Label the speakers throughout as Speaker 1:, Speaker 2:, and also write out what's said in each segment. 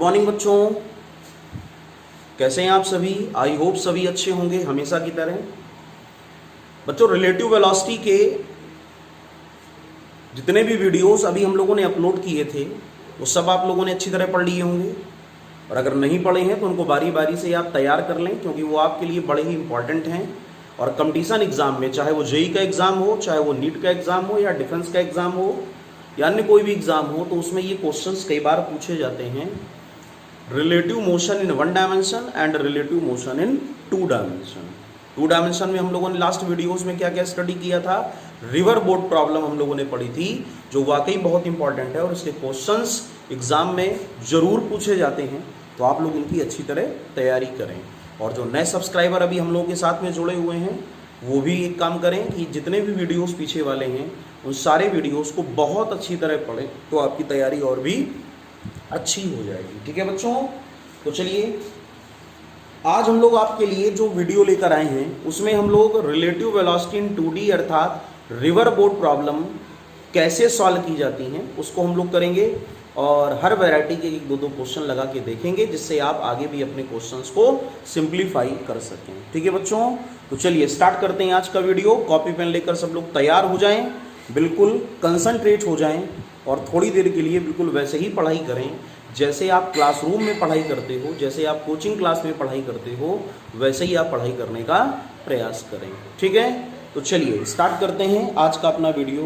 Speaker 1: Morning बच्चों, कैसे हैं आप सभी। आई होप सभी अच्छे होंगे हमेशा की तरह। बच्चों, रिलेटिव वेलोसिटी के जितने भी वीडियोस अभी हम लोगों ने अपलोड किए थे वो सब आप लोगों ने अच्छी तरह पढ़ लिए होंगे, और अगर नहीं पढ़े हैं तो उनको बारी बारी से आप तैयार कर लें, क्योंकि वो आपके लिए बड़े ही इंपॉर्टेंट हैं। और कंपटीशन एग्जाम में, चाहे वो जेई का एग्जाम हो, चाहे वो नीट का एग्जाम हो, या डिफेंस का एग्जाम हो, या अन्य कोई भी एग्जाम हो, तो उसमें ये क्वेश्चंस कई बार पूछे जाते हैं। Relative motion in 1 dimension and relative motion in 2 dimension. 2 dimension में हम लोगों ने लास्ट वीडियोस में क्या क्या स्टडी किया था। रिवर बोट प्रॉब्लम हम लोगों ने पढ़ी थी, जो वाकई बहुत इंपॉर्टेंट है और इसके क्वेश्चंस एग्जाम में जरूर पूछे जाते हैं। तो आप लोग इनकी अच्छी तरह तैयारी करें। और जो नए सब्सक्राइबर अभी हम लोगों के साथ में जुड़े हुए हैं वो भी एक काम करें कि जितने भी वीडियोस पीछे वाले हैं उन सारे वीडियोस को बहुत अच्छी तरह पढ़ें, तो आपकी तैयारी और भी अच्छी हो जाएगी। ठीक है बच्चों, तो चलिए आज हम लोग आपके लिए जो वीडियो लेकर आए हैं उसमें हम लोग रिलेटिव वेलोसिटी इन 2D अर्थात रिवर बोट प्रॉब्लम कैसे सॉल्व की जाती हैं उसको हम लोग करेंगे, और हर वैरायटी के 1-2 क्वेश्चन लगा के देखेंगे, जिससे आप आगे भी अपने क्वेश्चंस को सिंप्लीफाई कर सकें। ठीक है बच्चों, तो चलिए स्टार्ट करते हैं आज का वीडियो। कॉपी पेन लेकर सब लोग तैयार हो जाएं, बिल्कुल कंसंट्रेट हो जाएं, और थोड़ी देर के लिए बिल्कुल वैसे ही पढ़ाई करें जैसे आप क्लासरूम में पढ़ाई करते हो, जैसे आप कोचिंग क्लास में पढ़ाई करते हो, वैसे ही आप पढ़ाई करने का प्रयास करें। ठीक है, तो चलिए स्टार्ट करते हैं आज का अपना वीडियो।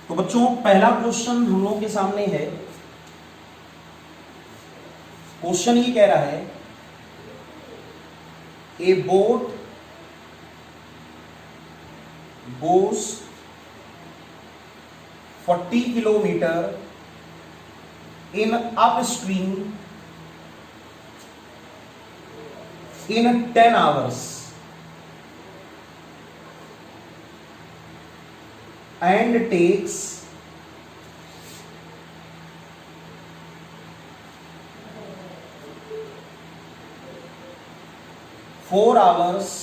Speaker 1: तो बच्चों, पहला क्वेश्चन हम लोगों के सामने है। क्वेश्चन ये कह रहा है, a boat goes 40 kilometre in upstream in 10 hours and takes 4 hours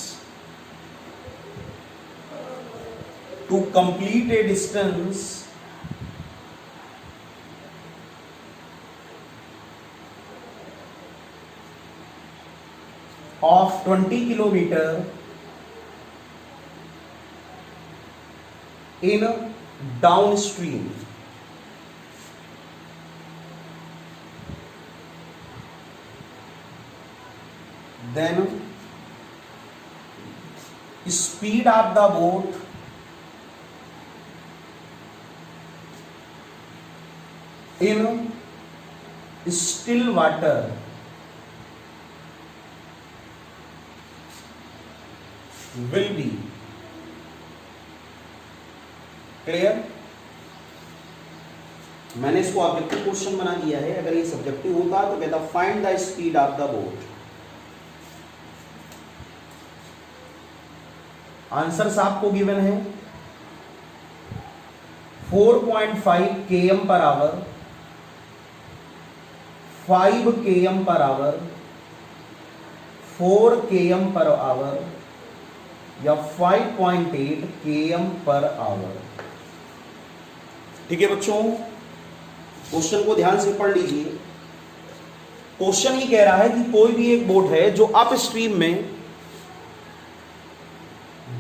Speaker 1: to complete a distance of 20 kilometer in downstream. Then speed of the boat in still water will be clear. मैंने इसको objective question बना दिया है। अगर ये subjective होता तो कहता find the speed of the boat. Answers आपको गिवन है 4.5 km per our, 5 km per our, 4 km per our, या 5.8 km पर आवर। ठीक है बच्चों, क्वेश्चन को ध्यान से पढ़ लीजिए। क्वेश्चन ये कह रहा है कि कोई भी एक बोट है जो अप स्ट्रीम में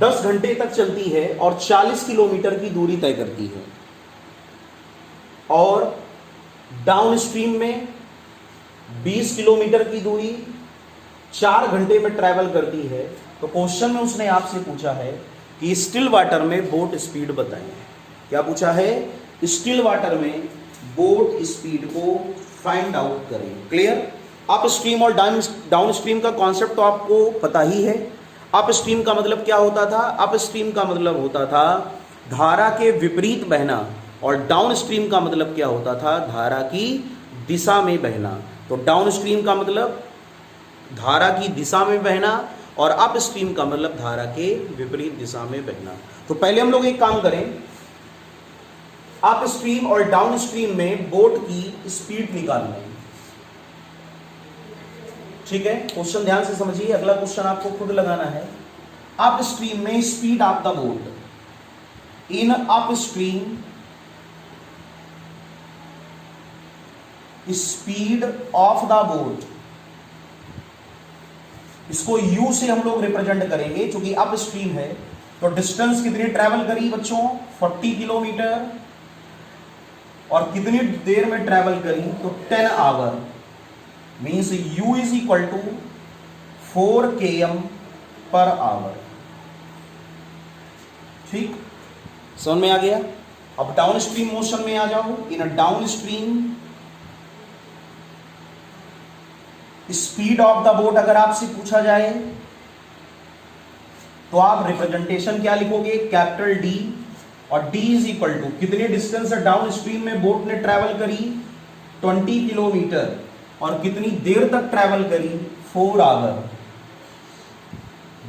Speaker 1: 10 घंटे तक चलती है और 40 किलोमीटर की दूरी तय करती है, और डाउन स्ट्रीम में 20 किलोमीटर की दूरी 4 घंटे में ट्रैवल करती है। तो क्वेश्चन में उसने आपसे पूछा है कि स्टिल वाटर में बोट स्पीड बताएं। क्या पूछा है? स्टिल वाटर में बोट स्पीड को फाइंड आउट करें। क्लियर। अप स्ट्रीम और डाउन स्ट्रीम का कॉन्सेप्ट तो आपको पता ही है। अप स्ट्रीम का मतलब क्या होता था? अप स्ट्रीम का मतलब होता था धारा के विपरीत बहना, और डाउन स्ट्रीम का मतलब क्या होता था? धारा की दिशा में बहना। तो डाउन स्ट्रीम का मतलब धारा की दिशा में बहना, और अप स्ट्रीम का मतलब धारा के विपरीत दिशा में बहना। तो पहले हम लोग एक काम करें, अप स्ट्रीम और डाउन स्ट्रीम में बोट की स्पीड निकाल लें। ठीक है, क्वेश्चन ध्यान से समझिए। अगला क्वेश्चन आपको खुद लगाना है। अप स्ट्रीम में speed of the boat in up stream speed of the boat, इसको u से हम लोग रिप्रेजेंट करेंगे क्योंकि अप स्ट्रीम है। तो डिस्टेंस कितनी ट्रैवल करी बच्चों? 40 किलोमीटर। और कितनी देर में ट्रैवल करी? तो 10 hour. Means u is equal to 4 km per hour. ठीक, समझ में आ गया? अब डाउन स्ट्रीम मोशन में आ जाओ। In a downstream speed of the boat अगर आपसे पूछा जाए तो आप रिप्रेजेंटेशन क्या लिखोगे? कैपिटल डी, और डी इज इक्वल टू कितनी डिस्टेंस डाउन स्ट्रीम में बोट ने ट्रैवल करी? 20 किलोमीटर। और कितनी देर तक ट्रैवल करी? 4 hour.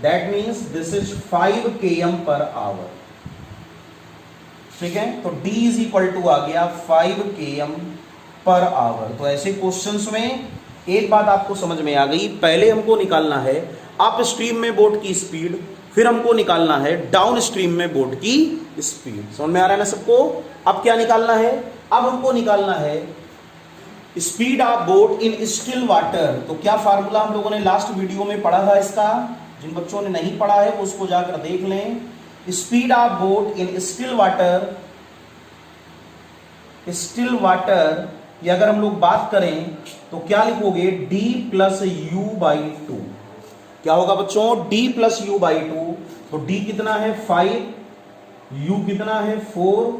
Speaker 1: That means this is 5 km per hour. ठीक है, तो d इज इक्वल टू आ गया 5 km पर आवर। तो ऐसे क्वेश्चंस में एक बात आपको समझ में आ गई, पहले हमको निकालना है अप स्ट्रीम में बोट की स्पीड, फिर हमको निकालना है डाउन स्ट्रीम में बोट की स्पीड। समझ में आ रहा है ना सबको? अब क्या निकालना है? अब हमको निकालना है speed of boat in still water. तो क्या फार्मूला हम लोगों ने लास्ट वीडियो में पढ़ा था इसका? जिन बच्चों ने नहीं पढ़ा है वो उसको जाकर देख लें। Speed of boat in still water, still water ये अगर हम लोग बात करें तो क्या लिखोगे? d plus you by 2। क्या होगा बच्चों? d plus you by 2। तो d कितना है? 5, u कितना है? 4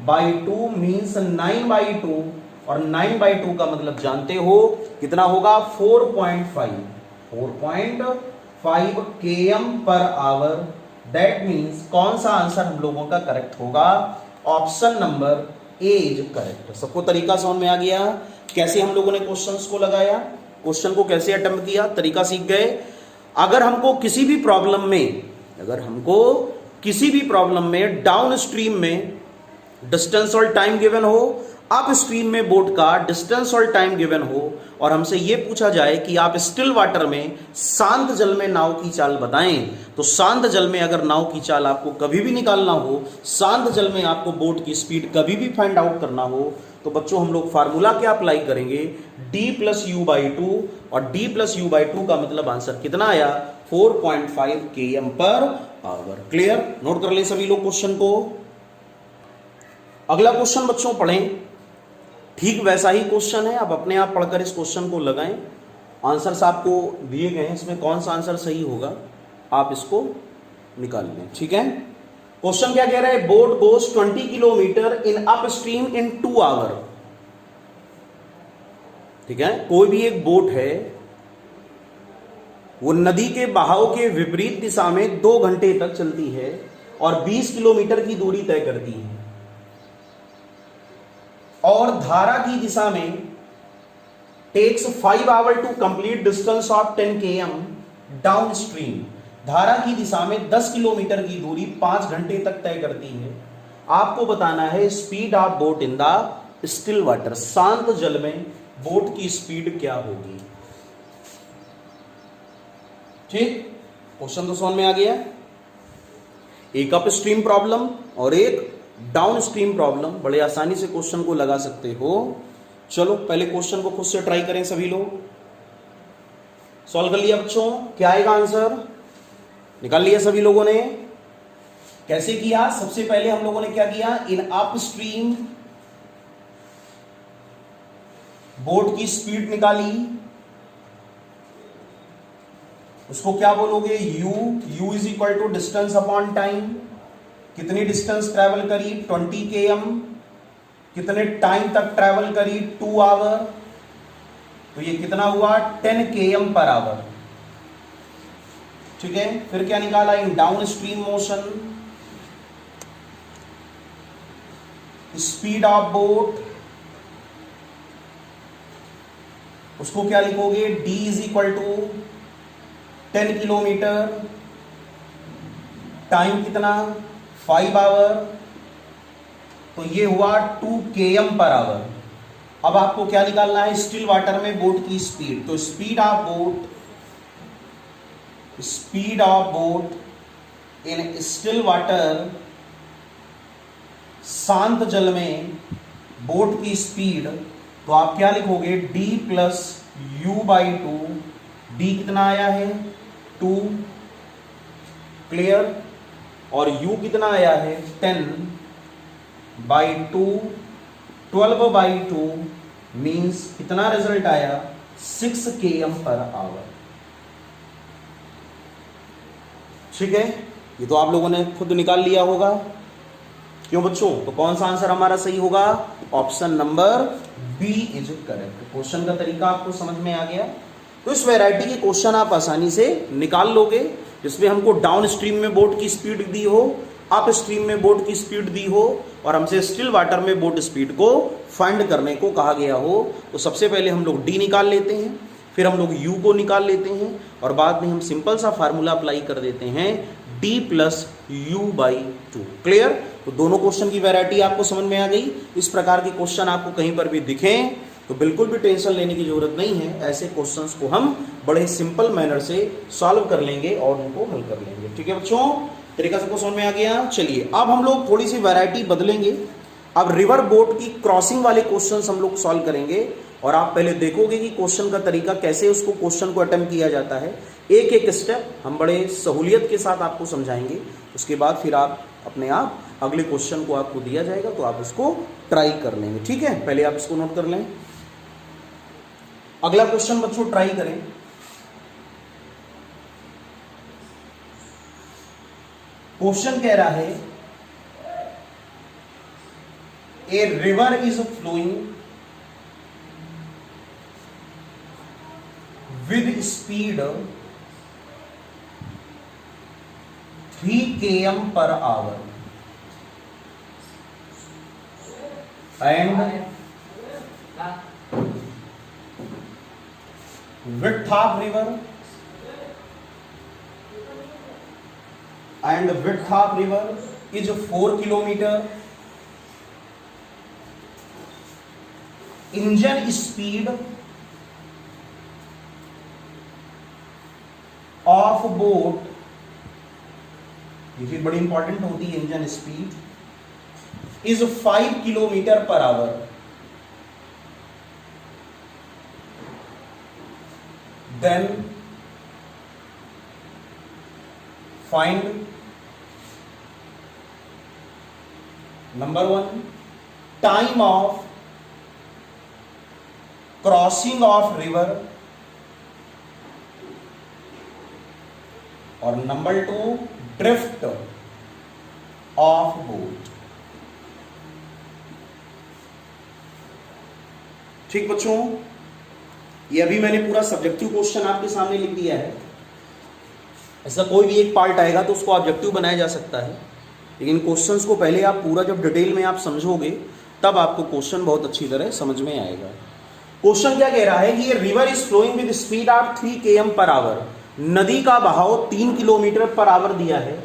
Speaker 1: बाई 2 मीन्स 9 बाई 2, और 9 बाई 2 का मतलब जानते हो कितना होगा? 4.5 km per our. That means कौन सा आंसर हम लोगों का करेक्ट होगा? Option number A is correct. सबको तरीका समझ में आ गया कैसे हम लोगों ने क्वेश्चंस को लगाया, क्वेश्चन को कैसे अटेम्प्ट किया, तरीका सीख गए। अगर हमको किसी भी प्रॉब्लम में डाउन स्ट्रीम में डिस्टेंस और टाइम गिवन हो, अप स्ट्रीम में बोट का डिस्टेंस और टाइम गिवन हो, और हमसे यह पूछा जाए कि आप स्टिल वाटर में शांत जल में नाव की चाल बताएं, तो शांत जल में अगर नाव की चाल आपको कभी भी निकालना हो, शांत जल में आपको बोट की स्पीड कभी भी फाइंड आउट करना हो, तो बच्चों हम लोग फार्मूला क्या अप्लाई करेंगे? d प्लस यू बाई 2, और d प्लस यू बाई 2 का मतलब आंसर कितना आया? 4.5 km per our. Clear? Note कर लें सभी लोग क्वेश्चन को। अगला क्वेश्चन बच्चों पढ़ें, ठीक वैसा ही क्वेश्चन है। अब अपने आप पढ़कर इस क्वेश्चन को लगाएं। आंसर्स आपको दिए गए हैं, इसमें कौन सा आंसर सही होगा आप इसको निकाल लें। ठीक है, क्वेश्चन क्या कह रहा है? Boat goes 20 kilometre in upstream in 2 hour. ठीक है, कोई भी एक बोट है, वो नदी के बहाव के विपरीत दिशा में 2 घंटे तक चलती है और 20 किलोमीटर की दूरी तय करती है, और धारा की दिशा में takes 5 hour to complete distance of 10 km downstream. धारा की दिशा में 10 किलोमीटर की दूरी 5 घंटे तक तय करती है। आपको बताना है speed of boat in the still water, शांत जल में बोट की स्पीड क्या होगी। ठीक, क्वेश्चन तो समझ में आ गया। एक अप स्ट्रीम प्रॉब्लम और एक डाउन स्ट्रीम प्रॉब्लम, बड़े आसानी से क्वेश्चन को लगा सकते हो। चलो पहले क्वेश्चन को खुद से ट्राई करें सभी लोग। सॉल्व कर लिया बच्चों? क्या आएगा आंसर? निकाल लिया सभी लोगों ने? कैसे किया? सबसे पहले हम लोगों ने क्या किया? इन अप स्ट्रीम बोट की स्पीड निकाली, उसको क्या बोलोगे? u is equal to distance upon time. कितनी डिस्टेंस ट्रैवल करी? 20 km। कितने टाइम तक ट्रैवल करी? 2 आवर। तो ये कितना हुआ? 10 km पर आवर। ठीक है, फिर क्या निकाला? In downstream motion speed of boat, उसको क्या लिखोगे? d is equal to 10 kilometre, time कितना? 5 आवर। तो ये हुआ 2 km पर आवर। अब आपको क्या निकालना है? स्टिल वाटर में बोट की स्पीड। तो speed of boat in still water, शांत जल में बोट की स्पीड तो आप क्या लिखोगे, d plus you by two, D कितना आया है 2, क्लियर, और u कितना आया है 10 बाई 2, 12 बाई 2 मीन्स कितना रिजल्ट आया 6 km पर आवर। ठीक है, ये तो आप लोगों ने खुद निकाल लिया होगा, क्यों बच्चों? तो कौन सा आंसर हमारा सही होगा? Option number B is correct. Question का तरीका आपको समझ में आ गया। तो इस वैरायटी के क्वेश्चन आप आसानी से निकाल लोगे, जिसमें हमको डाउन स्ट्रीम में बोट की स्पीड दी हो, अप स्ट्रीम में बोट की स्पीड दी हो, और हमसे स्टिल वाटर में बोट स्पीड को फाइंड करने को कहा गया हो। तो सबसे पहले हम लोग डी निकाल लेते हैं, फिर हम लोग यू को निकाल लेते हैं, और बाद में हम सिंपल सा फार्मूला अप्लाई कर देते हैं, D plus you by 2। Clear? तो दोनों क्वेश्चन की वैरायटी आपको समझ में आ गई। इस प्रकार के क्वेश्चन आपको कहीं पर भी दिखें तो बिल्कुल भी टेंशन लेने की जरूरत नहीं है। ऐसे क्वेश्चंस को हम बड़े सिंपल मैनर से सॉल्व कर लेंगे और उनको हल कर लेंगे। ठीक है बच्चों, तरीका सबको समझ में आ गया। चलिए अब हम लोग थोड़ी सी वैरायटी बदलेंगे। अब रिवर बोट की क्रॉसिंग वाले क्वेश्चंस हम लोग सॉल्व करेंगे, और आप पहले देखोगे कि क्वेश्चन का तरीका कैसे उसको क्वेश्चन को अटेम्प्ट किया जाता है। एक एक स्टेप हम बड़े सहूलियत के साथ आपको समझाएंगे। उसके बाद फिर आप अपने आप अगले क्वेश्चन को आपको दिया जाएगा तो आप उसको ट्राई कर लेंगे। ठीक है, पहले आप इसको नोट कर लें। अगला क्वेश्चन बच्चों ट्राई करें। क्वेश्चन कह रहा है a river is flowing with speed 3 km per hour and width of river is 4 kilometer. Engine speed of boat, ये चीज बड़ी इंपॉर्टेंट होती है, engine speed is 5 kilometre per hour. Then find number 1 time of crossing of river, और number 2 drift of boat. ठीक बच्चों, ये अभी मैंने पूरा सब्जेक्टिव क्वेश्चन आपके सामने लिख दिया है। ऐसा कोई भी एक पार्ट आएगा तो उसको ऑब्जेक्टिव बनाया जा सकता है, लेकिन क्वेश्चंस को पहले आप पूरा जब डिटेल में आप समझोगे तब आपको क्वेश्चन बहुत अच्छी तरह समझ में आएगा। क्वेश्चन क्या कह रहा है कि ये river is flowing with speed of 3 km per hour. नदी का बहाव 3 किलोमीटर पर आवर दिया है।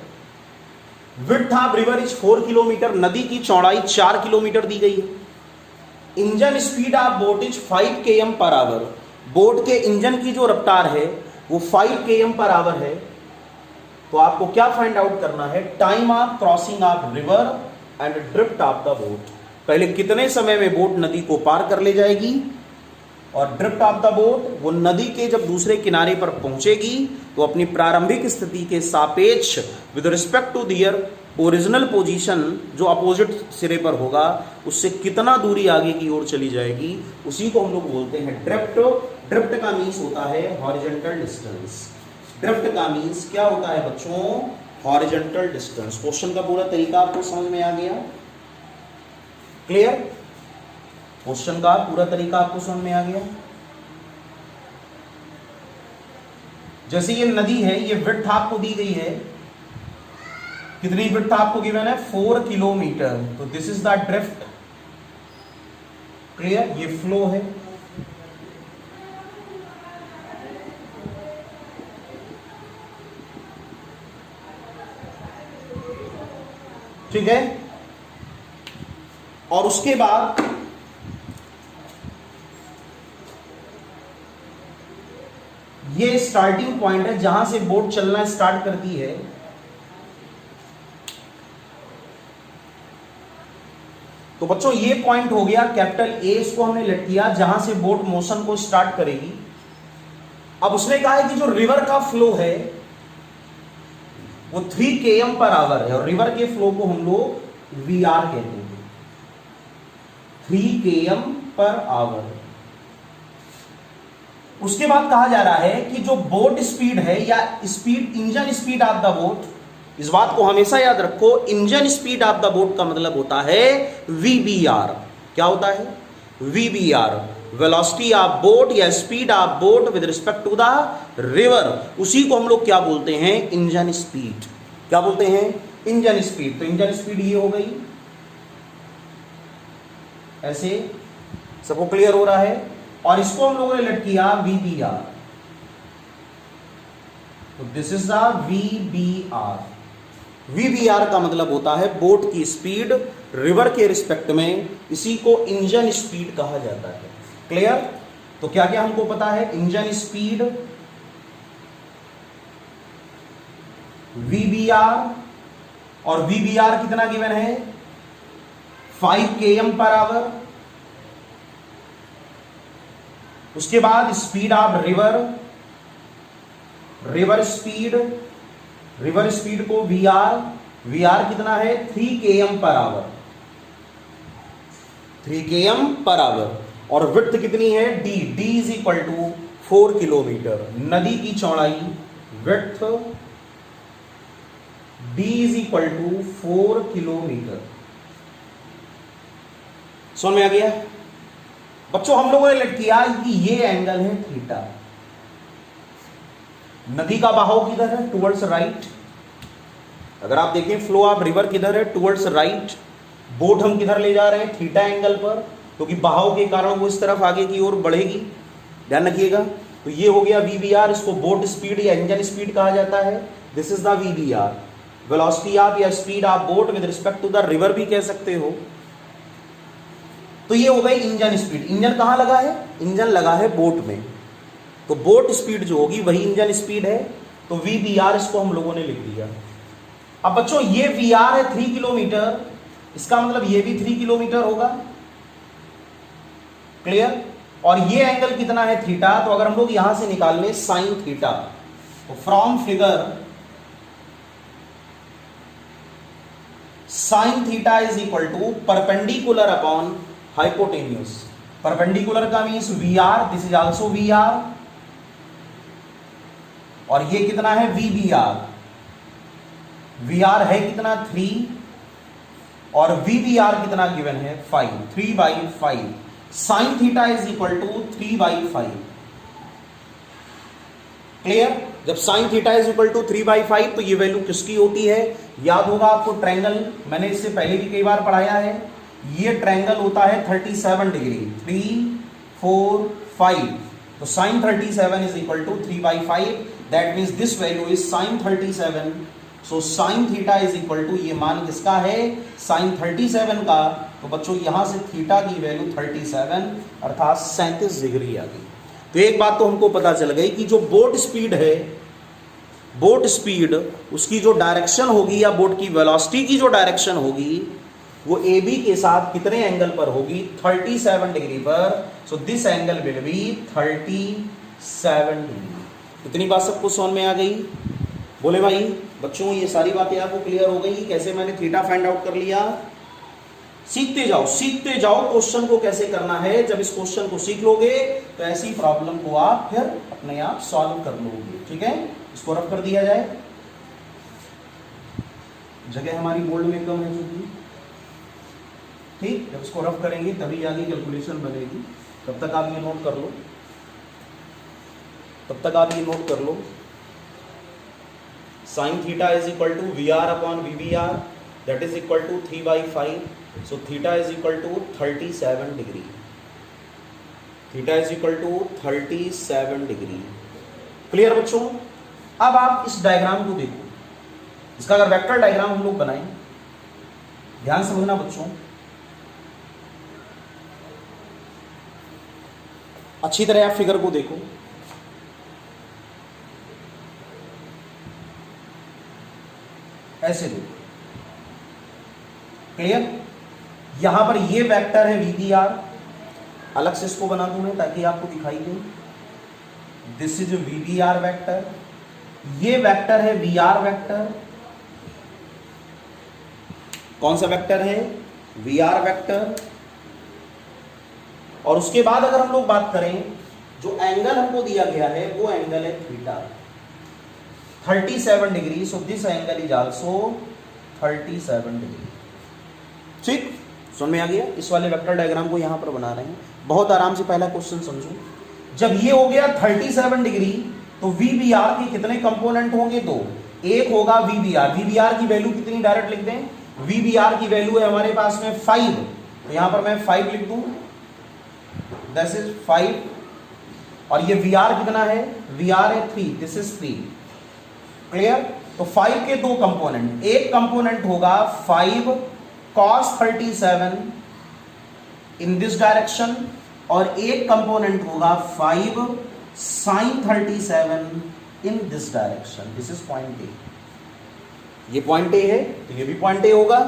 Speaker 1: Width of river is 4 kilometre, नदी की चौड़ाई 4 किलोमीटर दी गई है। Engine speed of boat is 5 km per hour, boat के इंजन की जो रफ्तार है वो 5 km पर आवर है। तो आपको क्या फाइंड आउट करना है? Time of crossing of river and drift of the boat. पहले कितने समय में बोट नदी को पार कर ले जाएगी, और ड्रिफ्ट ऑफ द बोट, वो नदी के जब दूसरे किनारे पर पहुंचेगी तो अपनी प्रारंभिक स्थिति के सापेक्ष with respect to their original position, जो अपोजिट सिरे पर होगा, उससे कितना दूरी आगे की ओर चली जाएगी, उसी को हम लोग बोलते हैं ड्रिफ्ट। ड्रिफ्ट का मीन्स होता है हॉरिजॉन्टल डिस्टेंस। ड्रिफ्ट का मीन्स क्या होता है बच्चों? Horizontal distance. क्वेश्चन का पूरा तरीका आपको समझ में आ गया? क्लियर? क्वेश्चन का पूरा तरीका आपको समझ में आ गया? जैसे ये नदी है, ये विड्थ आपको दी गई है, कितनी विड्थ आपको गिवन है? 4 किलोमीटर। तो this is the drift. Clear? ये फ्लो है। ठीक है, और उसके बाद ये स्टार्टिंग पॉइंट है जहां से बोट चलना स्टार्ट करती है। तो बच्चों ये पॉइंट हो गया कैपिटल ए, इसको हमने लेट किया जहां से बोट मोशन को स्टार्ट करेगी। अब उसने कहा है कि जो रिवर का फ्लो है वो 3 km पर आवर है, और रिवर के फ्लो को हम लोग वीआर कहते हैं, 3 km पर आवर। उसके बाद कहा जा रहा है कि जो बोट स्पीड है या speed, engine speed of the boat, इस बात को हमेशा याद रखो, engine speed of the boat का मतलब होता है वीबीआर। क्या होता है? वीबीआर, वेलोसिटी ऑफ बोट या speed of boat with respect to the river. उसी को हम लोग क्या बोलते हैं? Engine speed. क्या बोलते हैं? Engine speed. तो इंजन स्पीड ये हो गई, ऐसे सबको क्लियर हो रहा है। और इसको हम लोगों ने लेट किया वीबीआर, तो this is the VBR. VBR का मतलब होता है बोट की स्पीड रिवर के रिस्पेक्ट में, इसी को इंजन स्पीड कहा जाता है। क्लियर? तो क्या क्या हमको पता है? इंजन स्पीड, वीबीआर, और वीबीआर कितना गिवन है? 5 km पर आवर। उसके बाद speed of river, river speed, river speed को वीआर, वीआर कितना है? 3 km per hour, 3 km per hour. और विड्थ कितनी है? D, D is equal to 4 kilometre. नदी की चौड़ाई, width D is equal to 4 kilometre. समझ में आ गया? बच्चों हम लोगों ने लेट किया कि ये एंगल है थीटा। नदी का बहाव किधर है? Towards right. अगर आप देखें फ्लो ऑफ रिवर किधर है? Towards right. बोट हम किधर ले जा रहे हैं? थीटा एंगल पर, क्योंकि बहाव के कारण वो इस तरफ आगे की ओर बढ़ेगी। ध्यान रखिएगा। तो ये हो गया वीबीआर, इसको बोट स्पीड या इंजन स्पीड कहा जाता है। This is the VBR, velocity of या speed of boat with respect to the river भी कह सकते हो। तो ये हो गई इंजन स्पीड। इंजन कहां लगा है? इंजन लगा है बोट में, तो बोट स्पीड जो होगी वही इंजन स्पीड है। तो वीबीआर इसको हम लोगों ने लिख दिया। अब बच्चों ये वीआर है 3 किलोमीटर, इसका मतलब ये भी 3 किलोमीटर होगा। क्लियर? और ये एंगल कितना है? थीटा। तो अगर हम लोग यहां से निकाल लें साइन थीटा, तो from figure sine theta is equal to perpendicular upon hypotenuse. Perpendicular का means VR, this is also VR, और ये कितना है? वीबीआर। वीआर है कितना? 3, और वीबीआर कितना गिवन है? 5, 3/5। Sine theta is equal to 3/5। Clear? जब sine theta is equal to 3/5 तो ये वैल्यू किसकी होती है? याद होगा आपको ट्रायंगल, मैंने इससे पहले भी कई बार पढ़ाया है। ये ट्रायंगल होता है 37 डिग्री, 3, 4, 5। तो sine 37 is equal to 3/5, that means this value is sine 37। So sine theta is equal to, ये मान किसका है? साइन 37 का। तो बच्चों यहां से थीटा की वैल्यू 37 अर्थात 37 डिग्री आ गई। तो एक बात तो हमको पता चल गई कि जो बोट स्पीड है, बोट स्पीड उसकी जो डायरेक्शन होगी या बोट की वेलोसिटी की जो डायरेक्शन होगी वो ए बी के साथ कितने एंगल पर होगी? 37 डिग्री पर। So this angle will be 37 degree. इतनी बात सबको समझ में आ गई? बोले भाई बच्चों ये सारी बातें आपको क्लियर हो गई? कैसे मैंने थीटा फाइंड आउट कर लिया? सीखते जाओ, सीखते जाओ क्वेश्चन को कैसे करना है। जब इस क्वेश्चन को सीख लोगे तो ऐसी प्रॉब्लम को आप फिर अपने आप सॉल्व कर लोगे। ठीक है, इसको रफ कर दिया जाए। जगह हमारी बोर्ड में कम है चूंकि, ठीक, जब इसको रफ करेंगे तभी आगे कैलकुलेशन बनेगी। तब तक आप ये नोट कर लो, तब तक आप ये नोट कर लो। Sine theta is equal to V R upon V B R, that is equal to 3/5। So theta is equal to 37 degree. Theta is equal to 37 degree. Clear बच्चों? अब आप इस डायग्राम को देखो, इसका अगर वेक्टर डायग्राम हम लोग बनाएं, ध्यान समझना बच्चों, अच्छी तरह आप फिगर को देखो। ऐसे देखो, क्लियर? यहां पर ये वेक्टर है VBR, अलग से इसको बना दूं मैं ताकि आपको दिखाई दे। दिस इज VBR वेक्टर, ये वेक्टर है VR वेक्टर। कौन सा वेक्टर है? VR vector. और उसके बाद अगर हम लोग बात करें, जो एंगल हमको दिया गया है वो एंगल है theta, 37 degree. So this angle is also 37 degree. ठीक, समझ में आ गया? इस वाले वेक्टर डायग्राम को यहां पर बना रहे हैं, बहुत आराम से पहला क्वेश्चन समझो। जब ये हो गया 37 डिग्री तो VBR के कितने कंपोनेंट होंगे? दो। एक होगा VBR, VBR की वैल्यू कितनी डायरेक्ट लिख दें? VBR की वैल्यू है हमारे पास में 5, तो यहां पर मैं 5 लिख दूं, दिस इज 5। और ये VR कितना है? VR है 3, दिस इज 3। क्लियर? तो 5 के दो कंपोनेंट, एक कंपोनेंट होगा 5 cos 37 इन दिस डायरेक्शन, और एक कंपोनेंट होगा 5 sin 37 in this direction. This is point A. ये पॉइंट ए है तो ये भी पॉइंट ए होगा।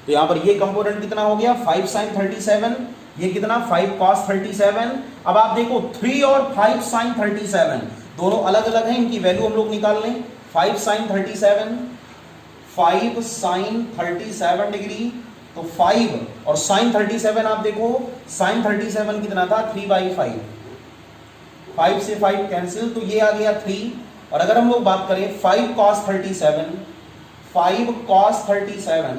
Speaker 1: तो यहां पर ये कंपोनेंट कितना हो गया? 5 sin 37, ये कितना? 5 cos 37। अब आप देखो 3 और 5 sin 37 दोनों अलग अलग हैं, इनकी वैल्यू हम लोग निकाल लें। 5 sin 37, 5 sin 37 डिग्री, तो 5 और sin 37 आप देखो, sin 37 कितना था? 3/5, 5 से 5 कैंसिल, तो ये आ गया 3। और अगर हम लोग बात करें 5 cos 37, 5 cos 37,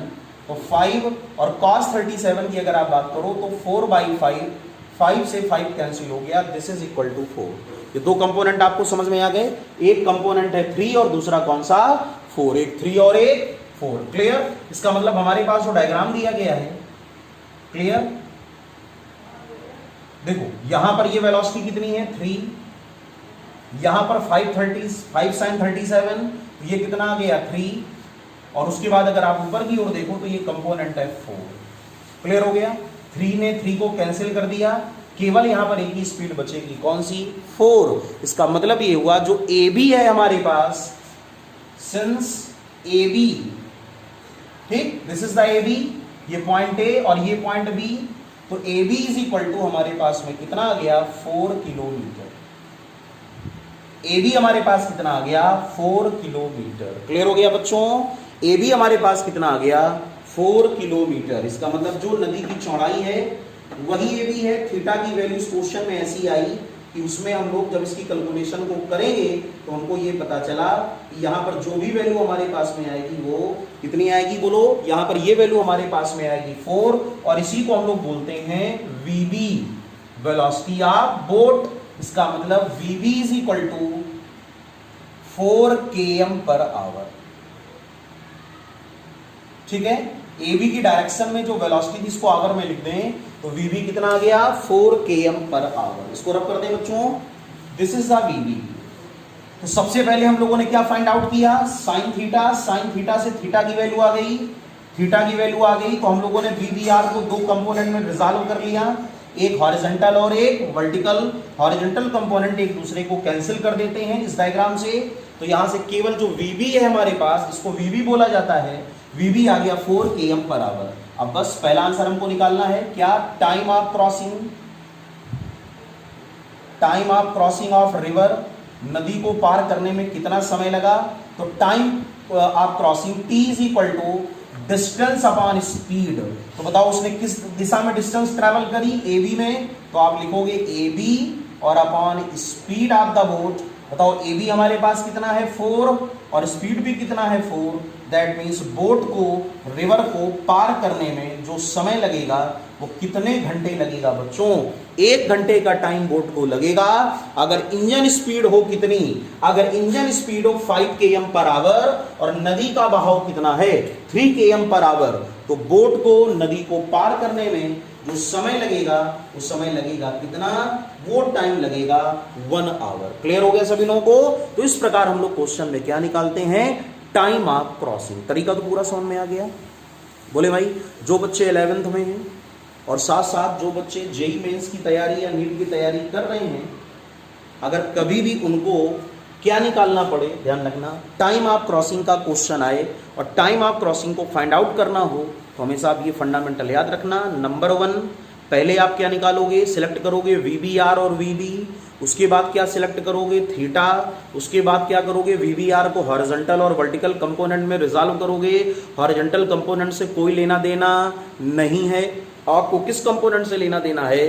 Speaker 1: तो 5 और cos 37 की अगर आप बात करो तो 4/5, 5 से 5 कैंसिल हो गया, दिस इज इक्वल टू 4। ये दो कंपोनेंट आपको समझ में आ गए। एक कंपोनेंट है 3 और दूसरा कौन सा? 4। एक 3 और एक 4। क्लियर? इसका मतलब हमारे पास जो डायग्राम दिया गया है, क्लियर? देखो यहां पर ये वेलोसिटी कितनी है? 3। यहां पर 5 sin 37, तो ये कितना आ गया? 3। और उसके बाद अगर आप ऊपर की ओर देखो तो ये कंपोनेंट है 4। क्लियर हो गया? 3 ने 3 को कैंसिल कर दिया, केवल यहां पर एक ही स्पीड बचेगी, कौन सी? 4। इसका मतलब ये हुआ जो AB है हमारे पास, सिंस AB, ठीक, दिस इज द AB, ये पॉइंट A और ये पॉइंट B, तो AB इज इक्वल टू हमारे पास में कितना आ गया? 4 किलोमीटर। AB हमारे पास कितना आ गया? 4 किलोमीटर। क्लियर हो गया बच्चों? AB हमारे पास कितना आ गया? 4 किलोमीटर। इसका मतलब जो नदी की चौड़ाई है वही AB है। थीटा की वैल्यू इस क्वेश्चन में ऐसी आई कि उसमें हम लोग जब इसकी कैलकुलेशन को करेंगे तो हमको ये पता चला कि यहाँ पर जो भी वैल्यू हमारे पास में आएगी वो कितनी आएगी? बोलो। यहाँ पर ये वैल्यू हमारे पास में आएगी 4, और इसी को हम लोग बोलते हैं VB, वेलोसिटी ऑफ बोट। इसका मतलब VB is equal to 4 km/h। ठीक है? AB की डायरेक्शन में जो वेलोसिटी थी इसको आवर में लिख दें तो VB कितना आ गया? 4 km/h। इसको रब कर दें बच्चों, दिस इज द VB। तो सबसे पहले हम लोगों ने क्या फाइंड आउट किया? sin theta. sin थीटा से थीटा की वैल्यू आ गई, थीटा की वैल्यू आ गई, तो हम लोगों ने VBR को दो कंपोनेंट में रिजॉल्व कर लिया, एक हॉरिजॉन्टल और एक वर्टिकल। हॉरिजॉन्टल कंपोनेंट एक दूसरे को कैंसिल कर देते हैं इस डायग्राम से, तो यहां से केवल जो VB है हमारे पास, इसको VB बोला जाता है, VB आ गया 4 km/h। अब बस पहला आंसर हमको निकालना है, क्या? Time of crossing, time of crossing of river, नदी को पार करने में कितना समय लगा? तो time of crossing T is equal to distance upon speed. तो बताओ उसने किस दिशा में डिस्टेंस ट्रेवल करी? AB में, तो आप लिखोगे AB और upon speed of the boat. बताओ AB हमारे पास कितना है? 4, और स्पीड भी कितना है? 4। दैट मीन्स बोट को, रिवर को पार करने में जो समय लगेगा वो कितने घंटे लगेगा बच्चों? 1 घंटे का टाइम बोट को लगेगा। अगर इंजन स्पीड हो कितनी? अगर इंजन स्पीड हो 5 km/h और नदी का बहाव कितना है? 3 km/h, तो बोट को नदी को पार करने में जो समय लगेगा वो समय लगेगा कितना? वो टाइम लगेगा 1 आवर। क्लियर हो गया सभी लोगों को? तो इस प्रकार हम लोग क्वेश्चन में क्या निकालते हैं? Time of crossing. तरीका तो पूरा समझ में आ गया? बोले भाई, जो बच्चे 11th में हैं और साथ साथ जो बच्चे जेई मेंस की तैयारी या नीट की तैयारी कर रहे हैं, अगर कभी भी उनको क्या निकालना पड़े, ध्यान रखना, टाइम ऑफ क्रॉसिंग का क्वेश्चन आए और टाइम ऑफ क्रॉसिंग को फाइंड आउट करना हो, तो हमेशा आप ये फंडामेंटल याद रखना। नंबर 1, पहले आप क्या निकालोगे, सिलेक्ट करोगे VBR और VB, उसके बाद क्या सिलेक्ट करोगे, थीटा, उसके बाद क्या करोगे, VBR को हॉरिजॉन्टल और वर्टिकल कंपोनेंट में रिजॉल्व करोगे। हॉरिजॉन्टल कंपोनेंट से कोई लेना देना नहीं है, आपको किस कंपोनेंट से लेना देना है,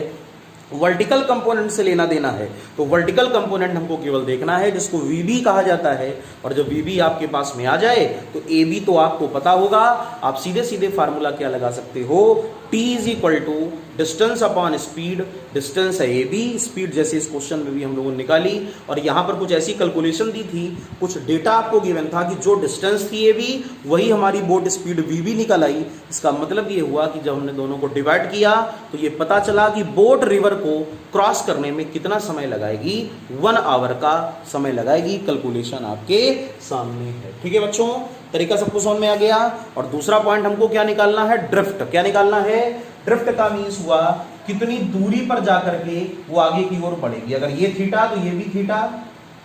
Speaker 1: वर्टिकल कंपोनेंट से लेना देना है। तो वर्टिकल कंपोनेंट हमको केवल देखना है जिसको VB कहा जाता है, और जब VB आपके पास में आ जाए तो AB तो आपको पता होगा, आप सीधे सीधे फार्मूला क्या लगा सकते हो, T is equal to distance upon speed. Distance है AB, स्पीड जैसे इस क्वेश्चन में भी हम लोगों ने निकाली, और यहां पर कुछ ऐसी कैलकुलेशन दी थी, कुछ डेटा आपको गिवन था कि जो डिस्टेंस थी AB वही हमारी बोट स्पीड VB निकल आई। इसका मतलब ये हुआ कि जब हमने दोनों को डिवाइड किया तो ये पता चला कि बोट रिवर को क्रॉस करने में कितना समय लगाएगी, 1 आवर का समय लगाएगी। कैलकुलेशन आपके सामने है। ठीक है बच्चों, तरीका सबको समझ में आ गया। और दूसरा पॉइंट हमको क्या निकालना है, ड्रिफ्ट। क्या निकालना है, ड्रिफ्ट का मीन्स हुआ कितनी दूरी पर जाकर के वो आगे की ओर बढ़ेगी। अगर ये थीटा तो ये भी थीटा,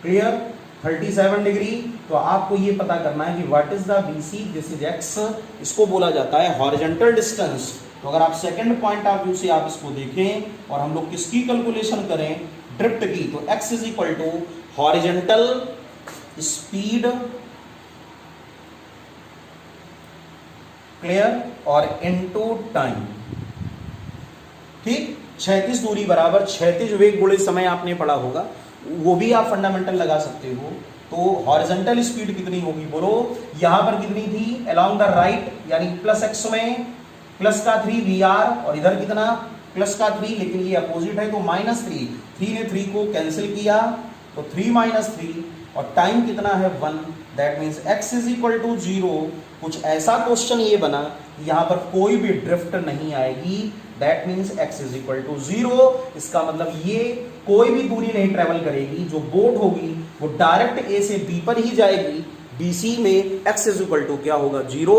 Speaker 1: क्लियर, 37 डिग्री। तो आपको ये पता करना है कि what is the BC, this is x, इसको बोला जाता है हॉरिजॉन्टल डिस्टेंस। तो अगर आप सेकंड पॉइंट ऑफ व्यू से आप इसको देखें और हम लोग किसकी कैलकुलेशन करें, ड्रिफ्ट की, तो x is equal to horizontal speed, clear, और इनटू टाइम। ठीक, 36 दूरी बराबर 36 वेग गुणे समय आपने पढ़ा होगा, वो भी आप फंडामेंटल लगा सकते हो। तो हॉरिजॉन्टल स्पीड कितनी होगी बोलो, यहां पर कितनी थी, अलोंग द राइट यानी प्लस x में प्लस का 3 VR, और इधर कितना प्लस का 3, लेकिन ये अपोजिट है तो -3। 3 ने 3 को कैंसिल किया तो 3 - 3, और टाइम कितना है 1, that means x is equal to 0। कुछ ऐसा क्वेश्चन ये बना, यहां पर कोई भी ड्रिफ्ट नहीं आएगी, that means x is equal to 0। इसका मतलब ये कोई भी दूरी नहीं ट्रेवल करेगी, जो बोट होगी वो डायरेक्ट A से B पर ही जाएगी। BC में x इज इक्वल टू क्या होगा, 0।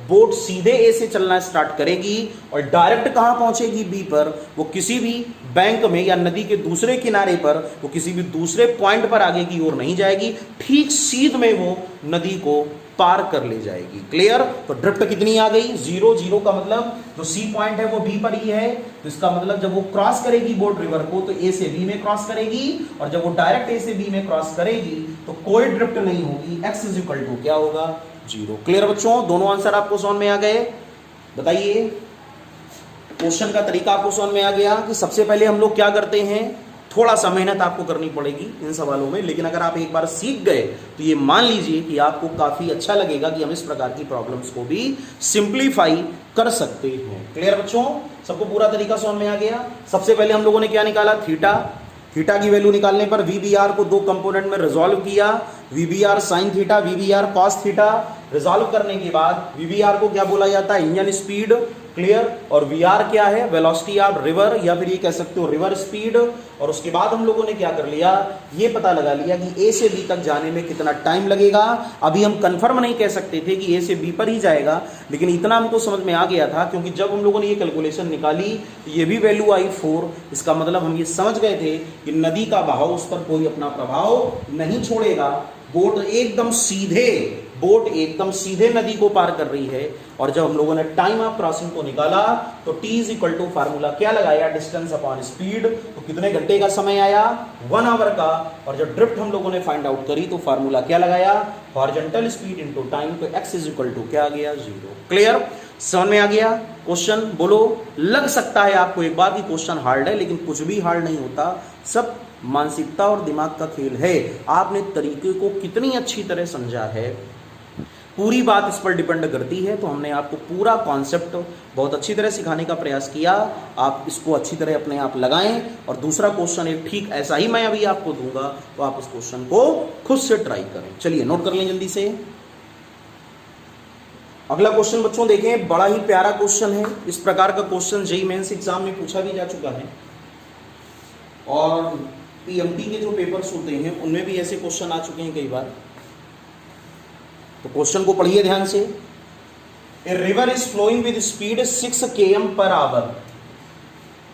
Speaker 1: बोट सीधे A से चलना स्टार्ट करेगी और डायरेक्ट कहां पहुंचेगी, B पर। वो किसी भी बैंक में या नदी के दूसरे किनारे पर, वो किसी भी दूसरे पॉइंट पर आगे की ओर नहीं जाएगी, ठीक सीध में वो नदी को पार कर ले जाएगी। क्लियर। तो ड्रिफ्ट कितनी आ गई, 0। 0 का मतलब जो C पॉइंट है वो B पर ही है, तो इसका मतलब जब वो क्रॉस करेगी बोट रिवर को तो A से B में क्रॉस करेगी, और जब वो डायरेक्ट A से B में क्रॉस करेगी तो कोई ड्रिफ्ट नहीं होगी। x इज इक्वल टू क्या होगा, 0। क्लियर बच्चों, दोनों आंसर आपको समझ में आ गए। बताइए, क्वेश्चन का तरीका आपको समझ में आ गया कि सबसे पहले हम लोग क्या करते हैं, थोड़ा सा मेहनत आपको करनी पड़ेगी इन सवालों में, लेकिन अगर आप एक बार सीख गए तो ये मान लीजिए कि आपको काफी अच्छा लगेगा कि हम इस प्रकार की प्रॉब्लम्स को भी सिंप्लीफाई कर सकते हैं। क्लियर बच्चों, सबको पूरा तरीका समझ में आ गया। सबसे पहले हम लोगों ने क्या निकाला, थीटा। थीटा की वैल्यू निकालने पर VBR को 2 कंपोनेंट में रिजॉल्व किया, VBR sine theta, VBR cos theta. Resolve करने के बाद VBR को क्या बोला जाता है, इंजन स्पीड, क्लियर, और VR क्या है, वेलोसिटी ऑफ रिवर, या फिर ये कह सकते हो रिवर स्पीड। और उसके बाद हम लोगों ने क्या कर लिया, ये पता लगा लिया कि A से B तक जाने में कितना टाइम लगेगा। अभी हम कंफर्म नहीं कह सकते थे कि A से B पर ही जाएगा, लेकिन इतना हमको समझ में आ गया था, क्योंकि जब हम लोगों ने ये कैलकुलेशन निकाली ये भी वैल्यू आई 4। इसका मतलब हम ये समझ गए थे कि नदी का बहाव उस पर कोई अपना प्रभाव नहीं छोड़ेगा। बोट एकदम सीधे नदी को पार कर रही है। और जब हम लोगों ने टाइम ऑफ क्रॉसिंग को निकाला तो T is equal to formula क्या लगाया, डिस्टेंस अपॉन स्पीड। तो कितने घंटे का समय आया, 1 आवर का। और जब ड्रिफ्ट हम लोगों ने फाइंड आउट करी तो फार्मूला क्या लगाया, हॉरिजॉन्टल स्पीड इनटू टाइम। तो x इज इक्वल टू क्या आ गया, 0। क्लियर, समझ में आ गया। क्वेश्चन बोलो, लग सकता है आपको एक बार कि क्वेश्चन हार्ड है, लेकिन कुछ भी हार्ड नहीं होता, सब मानसिकता और दिमाग का खेल है। आपने तरीके को कितनी अच्छी तरह समझा है, पूरी बात इस पर डिपेंड करती है। तो हमने आपको पूरा कॉन्सेप्ट बहुत अच्छी तरह सिखाने का प्रयास किया। आप इसको अच्छी तरह अपने आप लगाएं, और दूसरा क्वेश्चन एक ठीक ऐसा ही मैं अभी आपको दूंगा, तो आप उस क्वेश्चन को खुद से ट्राई करें। चलिए नोट कर लें जल्दी से। अगला क्वेश्चन बच्चों देखें, बड़ा ही प्यारा क्वेश्चन है। इस प्रकार का क्वेश्चन जेईई मेंस एग्जाम में पूछा भी जा चुका है, और पीएमटी के जो पेपर्स होते हैं उनमें भी ऐसे क्वेश्चन आ चुके हैं कई बार। तो क्वेश्चन को पढ़िए ध्यान से। A river is flowing with speed 6 km per hour.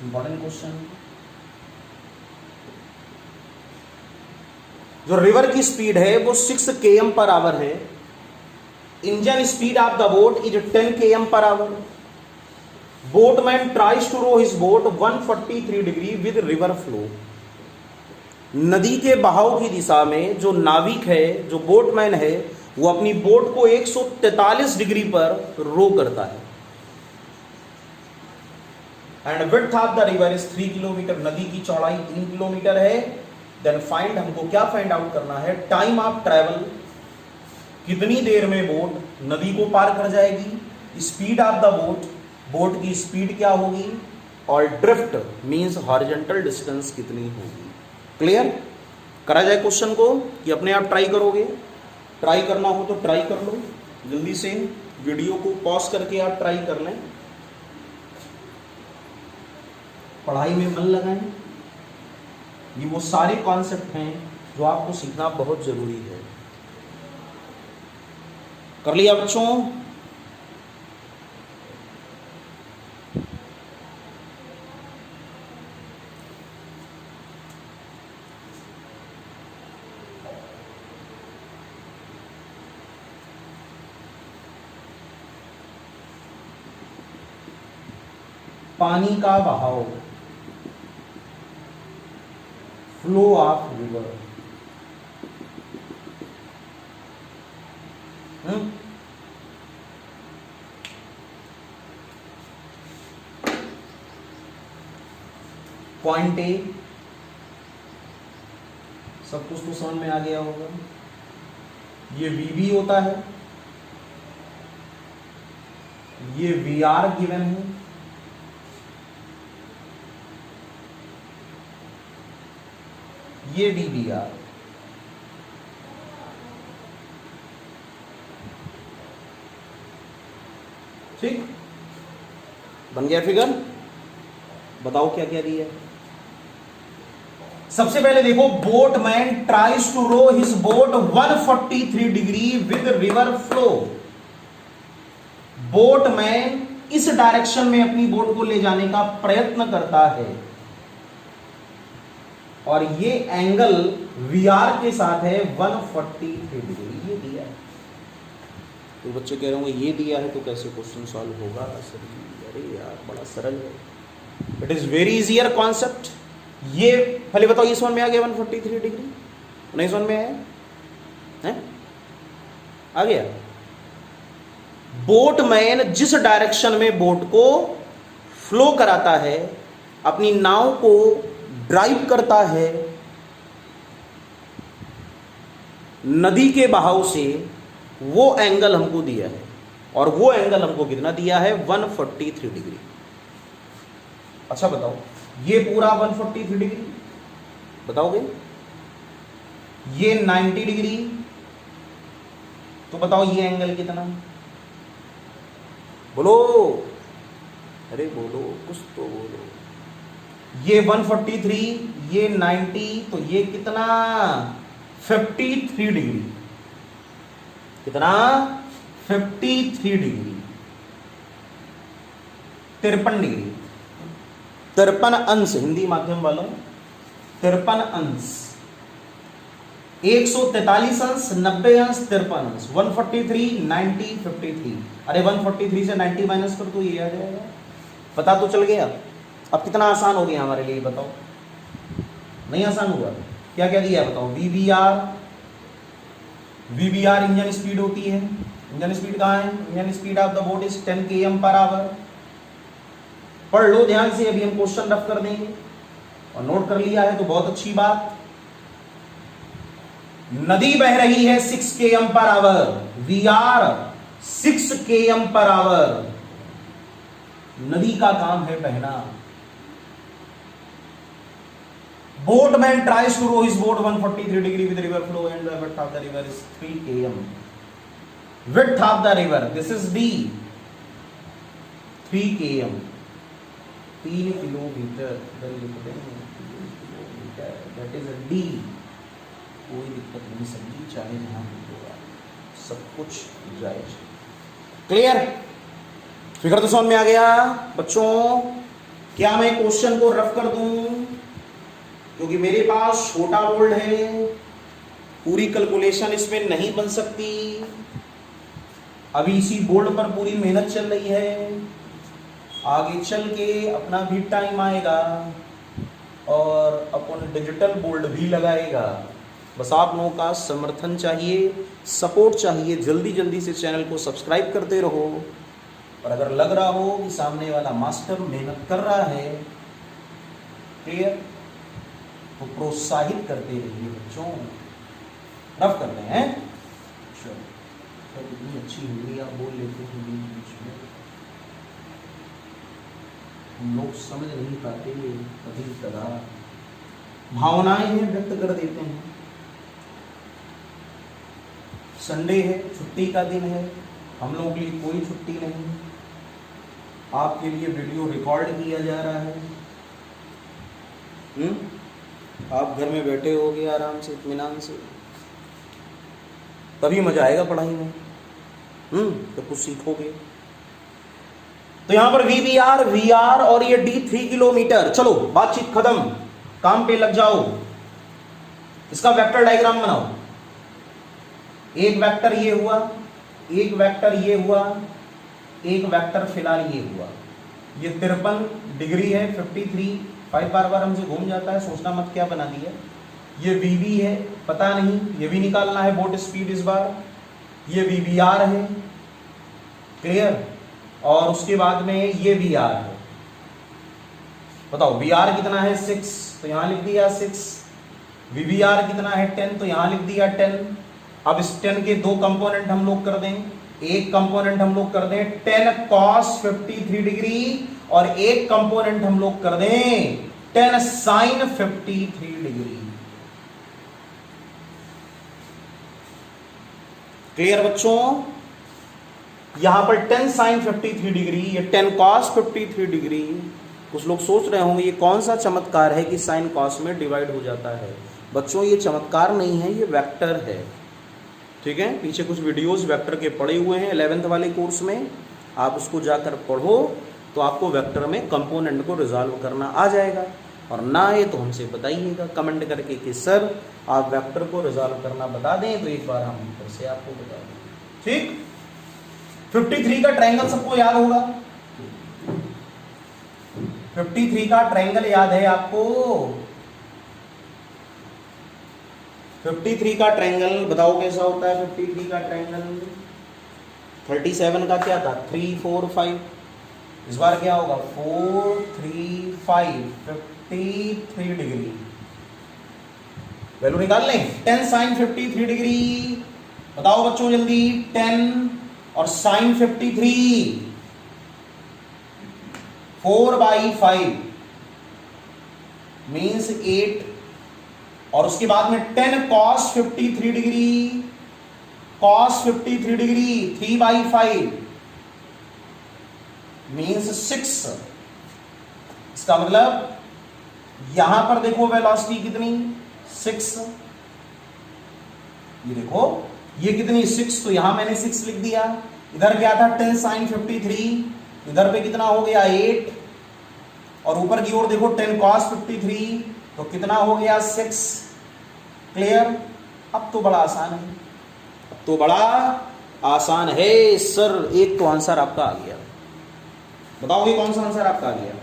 Speaker 1: Important question. जो रिवर की स्पीड है वो 6 km पर आवर है। Engine speed of the boat is 10 km per hour. Boatman tries to row his boat 143 degree with river flow. नदी के बहाव की दिशा में जो नाविक है, जो बोटमैन है, वो अपनी बोट को 143 डिग्री पर रो करता है। And width of the river is 3 kilometre, नदी की चौड़ाई 3 किलोमीटर है। देन फाइंड, हमको क्या फाइंड आउट करना है? टाइम ऑफ ट्रेवल, कितनी देर में बोट नदी को पार कर जाएगी। Speed of the boat, boat की स्पीड क्या होगी। और ड्रिफ्ट मींस हॉरिजॉन्टल डिस्टेंस कितनी होगी। क्लियर? करा जाए क्वेश्चन को कि अपने आप ट्राई करोगे? ट्राई करना हो तो ट्राई कर लो, जल्दी से वीडियो को पॉज करके आप ट्राई कर लें। पढ़ाई में मन लगाएं। ये वो सारे कॉन्सेप्ट हैं जो आपको सीखना बहुत जरूरी है। कर लिया बच्चों? पानी का बहाव, flow of river. Point A, सब कुछ तो समझ में आ गया होगा। ये वीबी होता है, ये वीआर गिवन है, ये वीबीआर। ठीक, बन गया फिगर? बताओ क्या क्या दिया है। सबसे पहले देखो, boatman tries to row his boat 143 degree with river flow. Boatman इस डायरेक्शन में अपनी बोट को ले जाने का प्रयत्न करता है और ये एंगल वीआर के साथ है 143 डिग्री। ये दिया है तो बच्चे कह रहे होंगे ये दिया है तो कैसे क्वेश्चन सॉल्व होगा? अरे यार बड़ा सरल है, it is very easier concept. ये पहले बताओ, ये समझ में आ गया 143 डिग्री? नहीं समझ में आया है? आ गया? बोटमैन जिस डायरेक्शन में बोट को फ्लो कराता है, अपनी नाव को ड्राइव करता है नदी के बहाव से, वो एंगल हमको दिया है। और वो एंगल हमको कितना दिया है? 143 डिग्री। अच्छा बताओ, ये पूरा 143 डिग्री बताओगे? ये 90 डिग्री, तो बताओ ये एंगल कितना? बोलो, अरे बोलो, कुछ तो बोलो। ये 143, ये 90, तो ये कितना? 53 डिग्री। कितना? 53 डिग्री, 53 डिग्री, 53 अंश। हिंदी माध्यम वालों 53 अंश, 143 अंश, 90 अंश, 53 अंश। 143, 90, 53। अरे 143 से 90 माइनस कर तो ये आ जाएगा। पता तो चल गया। अब कितना आसान हो गया हमारे लिए, बताओ? नहीं आसान हुआ? क्या क्या दिया है बताओ? वीबीआर, वीबीआर इंजन स्पीड होती है। इंजन स्पीड कहाँ है? Engine speed of the boat is 10 km/h। पढ़ लो ध्यान से, अभी हम क्वेश्चन रफ कर देंगे। और नोट कर लिया है तो बहुत अच्छी बात। नदी बह रही है 6 km/h, वीआर 6 km/h। नदी का काम है बहना। Boatman tries to row his boat 143 degree with river flow and the width of the river is 3 km. Width of the river, this is D, 3 km, 3 kilometre. That is a D। कोई दिक्कत नहीं समझी, चाहे जहां होगा, सब कुछ जायज। क्लियर? फिगर तो समझ में आ गया बच्चों? क्या मैं क्वेश्चन को रफ कर दूं? क्योंकि मेरे पास छोटा बोल्ड है, पूरी कैलकुलेशन इसमें नहीं बन सकती। अभी इसी बोर्ड पर पूरी मेहनत चल रही है। आगे चल के अपना भी टाइम आएगा और अपन डिजिटल बोर्ड भी लगाएगा। बस आप लोगों का समर्थन चाहिए, सपोर्ट चाहिए। जल्दी जल्दी से चैनल को सब्सक्राइब करते रहो और अगर लग रहा हो कि सामने वाला मास्टर मेहनत कर रहा है, क्लियर, तो प्रोत्साहित करते रहिए बच्चों। रफ करते हैं, चलो सर इतनी अच्छी हिंदी आप बोल लेते हैं बीच में, हम लोग समझ नहीं पाते, कभी कदा भावनाएं हैं व्यक्त कर देते हैं। संडे है, छुट्टी का दिन है, हम लोगों के लिए कोई छुट्टी नहीं, आपके लिए वीडियो रिकॉर्ड किया जा रहा है। आप घर में बैठे होगे आराम से, इत्मीनान से, तभी मजा आएगा पढ़ाई में, तो कुछ सीखोगे। तो यहां पर VBR, VR और ये D 3 किलोमीटर। चलो बातचीत खत्म, काम पे लग जाओ। इसका वेक्टर डायग्राम बनाओ। एक वेक्टर ये हुआ, एक वेक्टर ये हुआ, एक वेक्टर फिलहाल ये हुआ। ये 53 डिग्री है, 53, 5 बार बार हमसे घूम जाता है, सोचना मत क्या बना दिया। ये VB है, पता नहीं, ये भी निकालना है बोट स्पीड इस बार। ये VBR है, क्लियर, और उसके बाद में ये VR है। बताओ VR कितना है 6, तो यहां लिख दिया 6। VBR कितना है 10, तो यहां लिख दिया 10। अब इस 10 के दो कंपोनेंट हम लोग कर दें, एक कंपोनेंट हम लोग कर दें 10 cos 53 डिग्री और एक कंपोनेंट हम लोग कर दें 10 sin 53 डिग्री। क्लियर बच्चों? यहां पर 10 sin 53 डिग्री, ये 10 cos 53 डिग्री। कुछ लोग सोच रहे होंगे ये कौन सा चमत्कार है कि साइन कॉस में डिवाइड हो जाता है। बच्चों ये चमत्कार नहीं है, ये वेक्टर है, ठीक है। पीछे कुछ वीडियोस वेक्टर के पड़े हुए हैं 11th वाले कोर्स में, आप उसको जाकर पढ़ो तो आपको वेक्टर में कंपोनेंट को रिजॉल्व करना आ जाएगा। और ना आए तो हमसे बताइएगा कमेंट करके कि सर आप वेक्टर को रिजॉल्व करना बता दें, तो एक बार हम फिर से आपको बता दें, ठीक। 53 का ट्रायंगल सबको याद होगा, 53 का ट्रायंगल याद है आपको? 53 का ट्रायंगल बताओ कैसा होता है 53 का ट्रायंगल? 37 का क्या था? 3 4 5। इस बार क्या होगा? 4 3 5, 53 डिग्री। वैल्यू निकाल लें। 10 sin 53 डिग्री, बताओ बच्चों जल्दी। 10 और sin 53, 4/5 मीन्स 8, और उसके बाद में 10 cos 53 degree, cos 53 degree 3/5 means 6। इसका मतलब यहां पर देखो वेलोसिटी कितनी 6, ये देखो ये कितनी 6, तो यहां मैंने 6 लिख दिया। इधर क्या था 10 sin 53, इधर पे कितना हो गया 8, और ऊपर की ओर देखो 10 cos 53, तो कितना हो गया 6। क्लियर? अब तो बड़ा आसान है, अब तो बड़ा आसान है सर। एक तो आंसर आपका आ गया, बताओगे कौन सा आंसर आपका आ गया?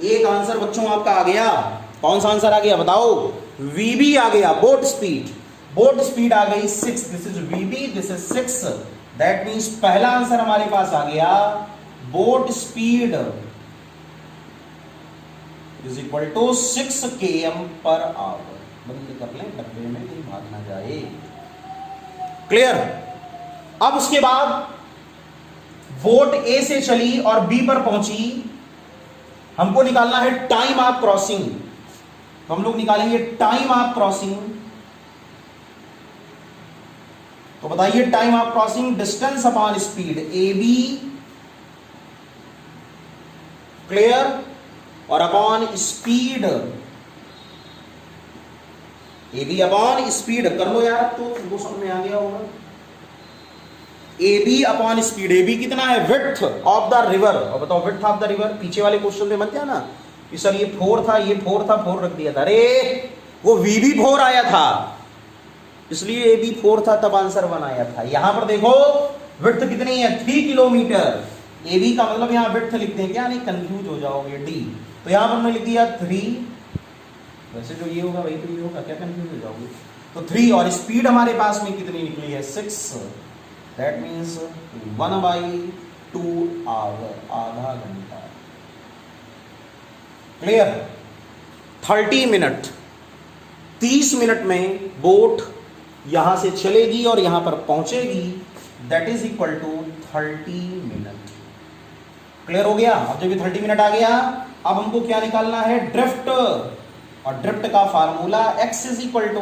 Speaker 1: एक आंसर बच्चों आपका आ गया। कौन सा आंसर आ गया बताओ? VB आ गया, बोट स्पीड। बोट स्पीड आ गई 6, this is VB, this is 6। That means पहला आंसर हमारे पास आ गया boat speed is equal to 6 km/h। बंद कर लें डब्बे में, कहीं भाग ना जाए। क्लियर? अब उसके बाद बोट A से चली और B पर पहुंची, हमको निकालना है टाइम ऑफ क्रॉसिंग। तो हम लोग निकालेंगे टाइम ऑफ क्रॉसिंग। तो बताइए time of crossing, distance upon speed AB, clear, और upon speed, AB upon speed. कर लो यार, तो तुमको समझ में आ गया होगा। AB अपॉन स्पीड, AB कितना है? Width of the river. और बताओ विड्थ ऑफ द रिवर, पीछे वाले क्वेश्चन में मत जाना कि सर ये 4 था, ये 4 था, 4 रख दिया था। अरे वो VB 4 आया था, इसलिए AB 4 था, तब आंसर 1 आया था। यहां पर देखो विड्थ कितनी है 3 किलोमीटर, AB का मतलब यहाँ विड्थ लिखते हैं क्या, नहीं कंफ्यूज हो जाओगे, D। तो यहाँ पर हमने लिख दिया 3, वैसे जो ये होगा वही तो ये होगा, क्या कंफ्यूज हो जाओगे। तो 3 और स्पीड हमारे पास में कितनी निकली है 6, दैट मीन्स 1/2 आवर, आधा घंटा। क्लियर। 30 मिनट, 30 मिनट में बोट यहां से चलेगी और यहां पर पहुंचेगी, that is equal to 30 minute. Clear हो गया। अब जब ये 30 मिनट आ गया, अब हमको क्या निकालना है, ड्रिफ्ट। और ड्रिफ्ट का formula x is equal to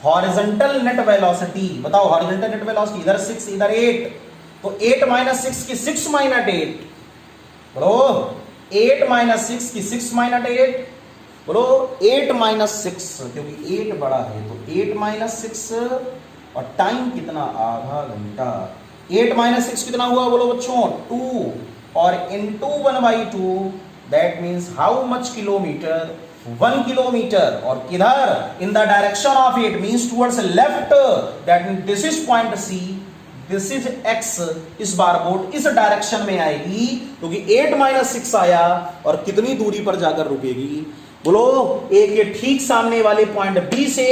Speaker 1: horizontal net velocity. बताओ हॉरिजॉन्टल नेट वेलोसिटी, इधर 6 इधर 8, तो 8 माइनस 6 की 6 माइनस 8, बोलो 8 माइनस 6 की 6 माइनस 8, बोलो 8 माइनस 6, क्योंकि 8 बड़ा है तो 8 माइनस 6, और टाइम कितना, आधा घंटा। 8 माइनस 6 कितना हुआ बोलो बच्चों, 2, और into 1/2, that means how much kilometre, 1 kilometre. और किधर, in the direction of it means towards left, that means this is point C, this is x। इस बार बोट इस डायरेक्शन में आएगी, क्योंकि 8 माइनस 6 आया, और कितनी दूरी पर जाकर रुकेगी, बोलो एक ये ठीक सामने वाले पॉइंट B से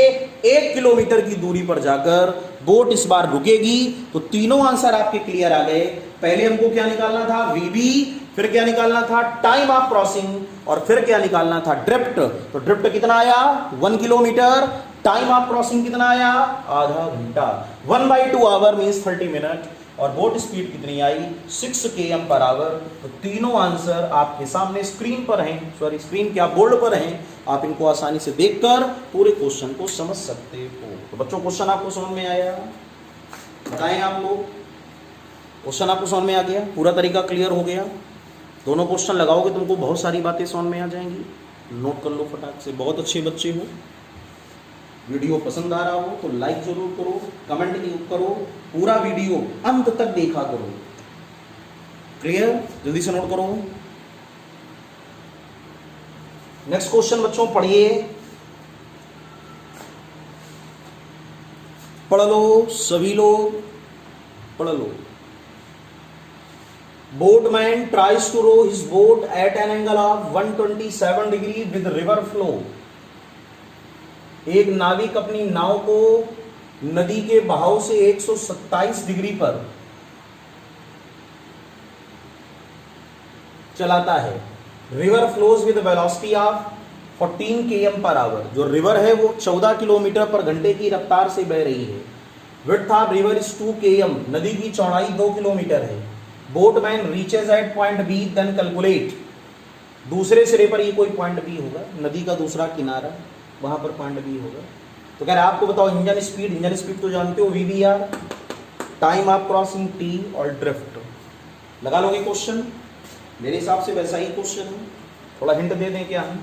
Speaker 1: 1 किलोमीटर की दूरी पर जाकर बोट इस बार रुकेगी। तो तीनों आंसर आपके क्लियर आ गए। पहले हमको क्या निकालना था, VB, फिर क्या निकालना था, टाइम ऑफ क्रॉसिंग, और फिर क्या निकालना था, ड्रिफ्ट। तो ड्रिफ्ट कितना आया, 1 किलोमीटर, टाइम ऑफ क्रॉसिंग कितना आया, आधा घंटा, 1/2 आवर मीन्स 30 मिनट, और बोट स्पीड कितनी आई, 6 km/h। तो तीनों आंसर आपके सामने स्क्रीन पर हैं, सॉरी स्क्रीन क्या बोर्ड पर हैं, आप इनको आसानी से देखकर पूरे क्वेश्चन को समझ सकते हो। तो बच्चों क्वेश्चन आपको समझ में आया, बताएं आप लोग, क्वेश्चन आपको समझ में आ गया, पूरा तरीका क्लियर हो गया। दोनों क्वेश्चन लगाओगे तुमको बहुत सारी बातें समझ में आ जाएंगी, नोट कर लो फटाक से। बहुत अच्छे बच्चे हो, वीडियो पसंद आ रहा हो तो लाइक जरूर करो, कमेंट करो, पूरा वीडियो अंत तक देखा करो। क्लियर, जल्दी से नोट करो। नेक्स्ट क्वेश्चन बच्चों पढ़िए, पढ़ लो सभी लोग, पढ़ लो। Boatman tries to row his boat at an angle of 127 degree with river flow. एक नाविक अपनी नाव को नदी के बहाव से 127 डिग्री पर चलाता है। River flows with velocity of 14 km/h। जो रिवर है वो 14 किलोमीटर पर घंटे की रफ्तार से बह रही है। Width of river is 2 km। नदी की चौड़ाई 2 किलोमीटर है। Boatman reaches at point B, then calculate. दूसरे सिरे पर ये कोई पॉइंट बी होगा, नदी का दूसरा किनारा, वहां पर पॉइंट बी होगा। तो कह रहे आपको बताओ इंजन स्पीड, इंजन स्पीड तो जानते हो VBR, time of crossing T, और ड्रिफ्ट। लगा लोगे क्वेश्चन, मेरे हिसाब से वैसा ही क्वेश्चन है, थोड़ा हिंट दे दें क्या हम,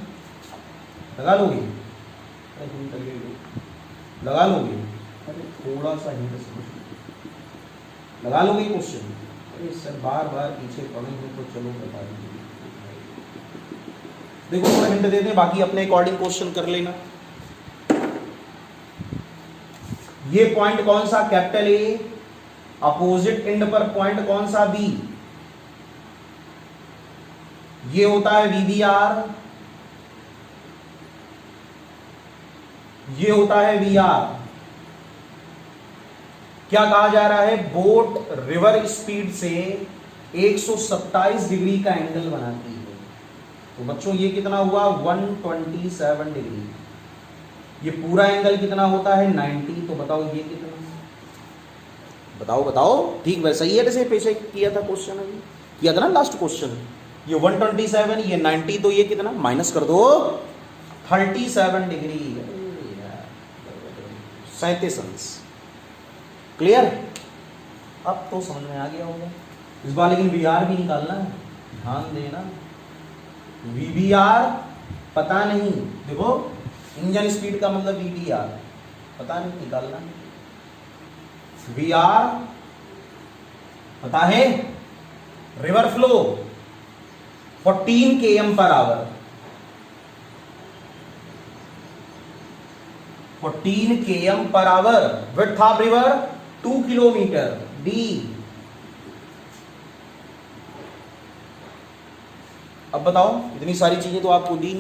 Speaker 1: लगा लोगे, लगा लोगे, अरे थोड़ा सा हिंट लगा लोगे क्वेश्चन। अरे सर बार बार पीछे पढ़ेंगे तो चलो बता दीजिए, देखो थोड़ा हिंट दे दें, बाकी अपने अकॉर्डिंग क्वेश्चन कर लेना। ये पॉइंट कौन सा, कैपिटल A, अपोजिट एंड पर पॉइंट कौन सा, B। ये होता है VBR, ये होता है VR। क्या कहा जा रहा है, बोट रिवर स्पीड से 127 डिग्री का एंगल बनाती है। तो बच्चों ये कितना हुआ, 127 डिग्री। ये पूरा एंगल कितना होता है, 90। तो बताओ ये कितना, बताओ बताओ, ठीक वैसा ही है जैसे पीछे किया था क्वेश्चन, अभी किया था ना लास्ट क्वेश्चन। ये 127, ये 90, तो ये कितना माइनस कर दो, 37 डिग्री, 37 अंश। क्लियर, अब तो समझ में आ गया होगा। इस बार लेकिन VR भी निकालना है, ध्यान देना। VBR पता नहीं, देखो इंजन स्पीड का मतलब VBR पता नहीं, निकालना है। VR पता है, river flow 14 km/h, 14 km/h। Width of river 2 kilometre, D। अब बताओ, इतनी सारी चीजें तो आपको दी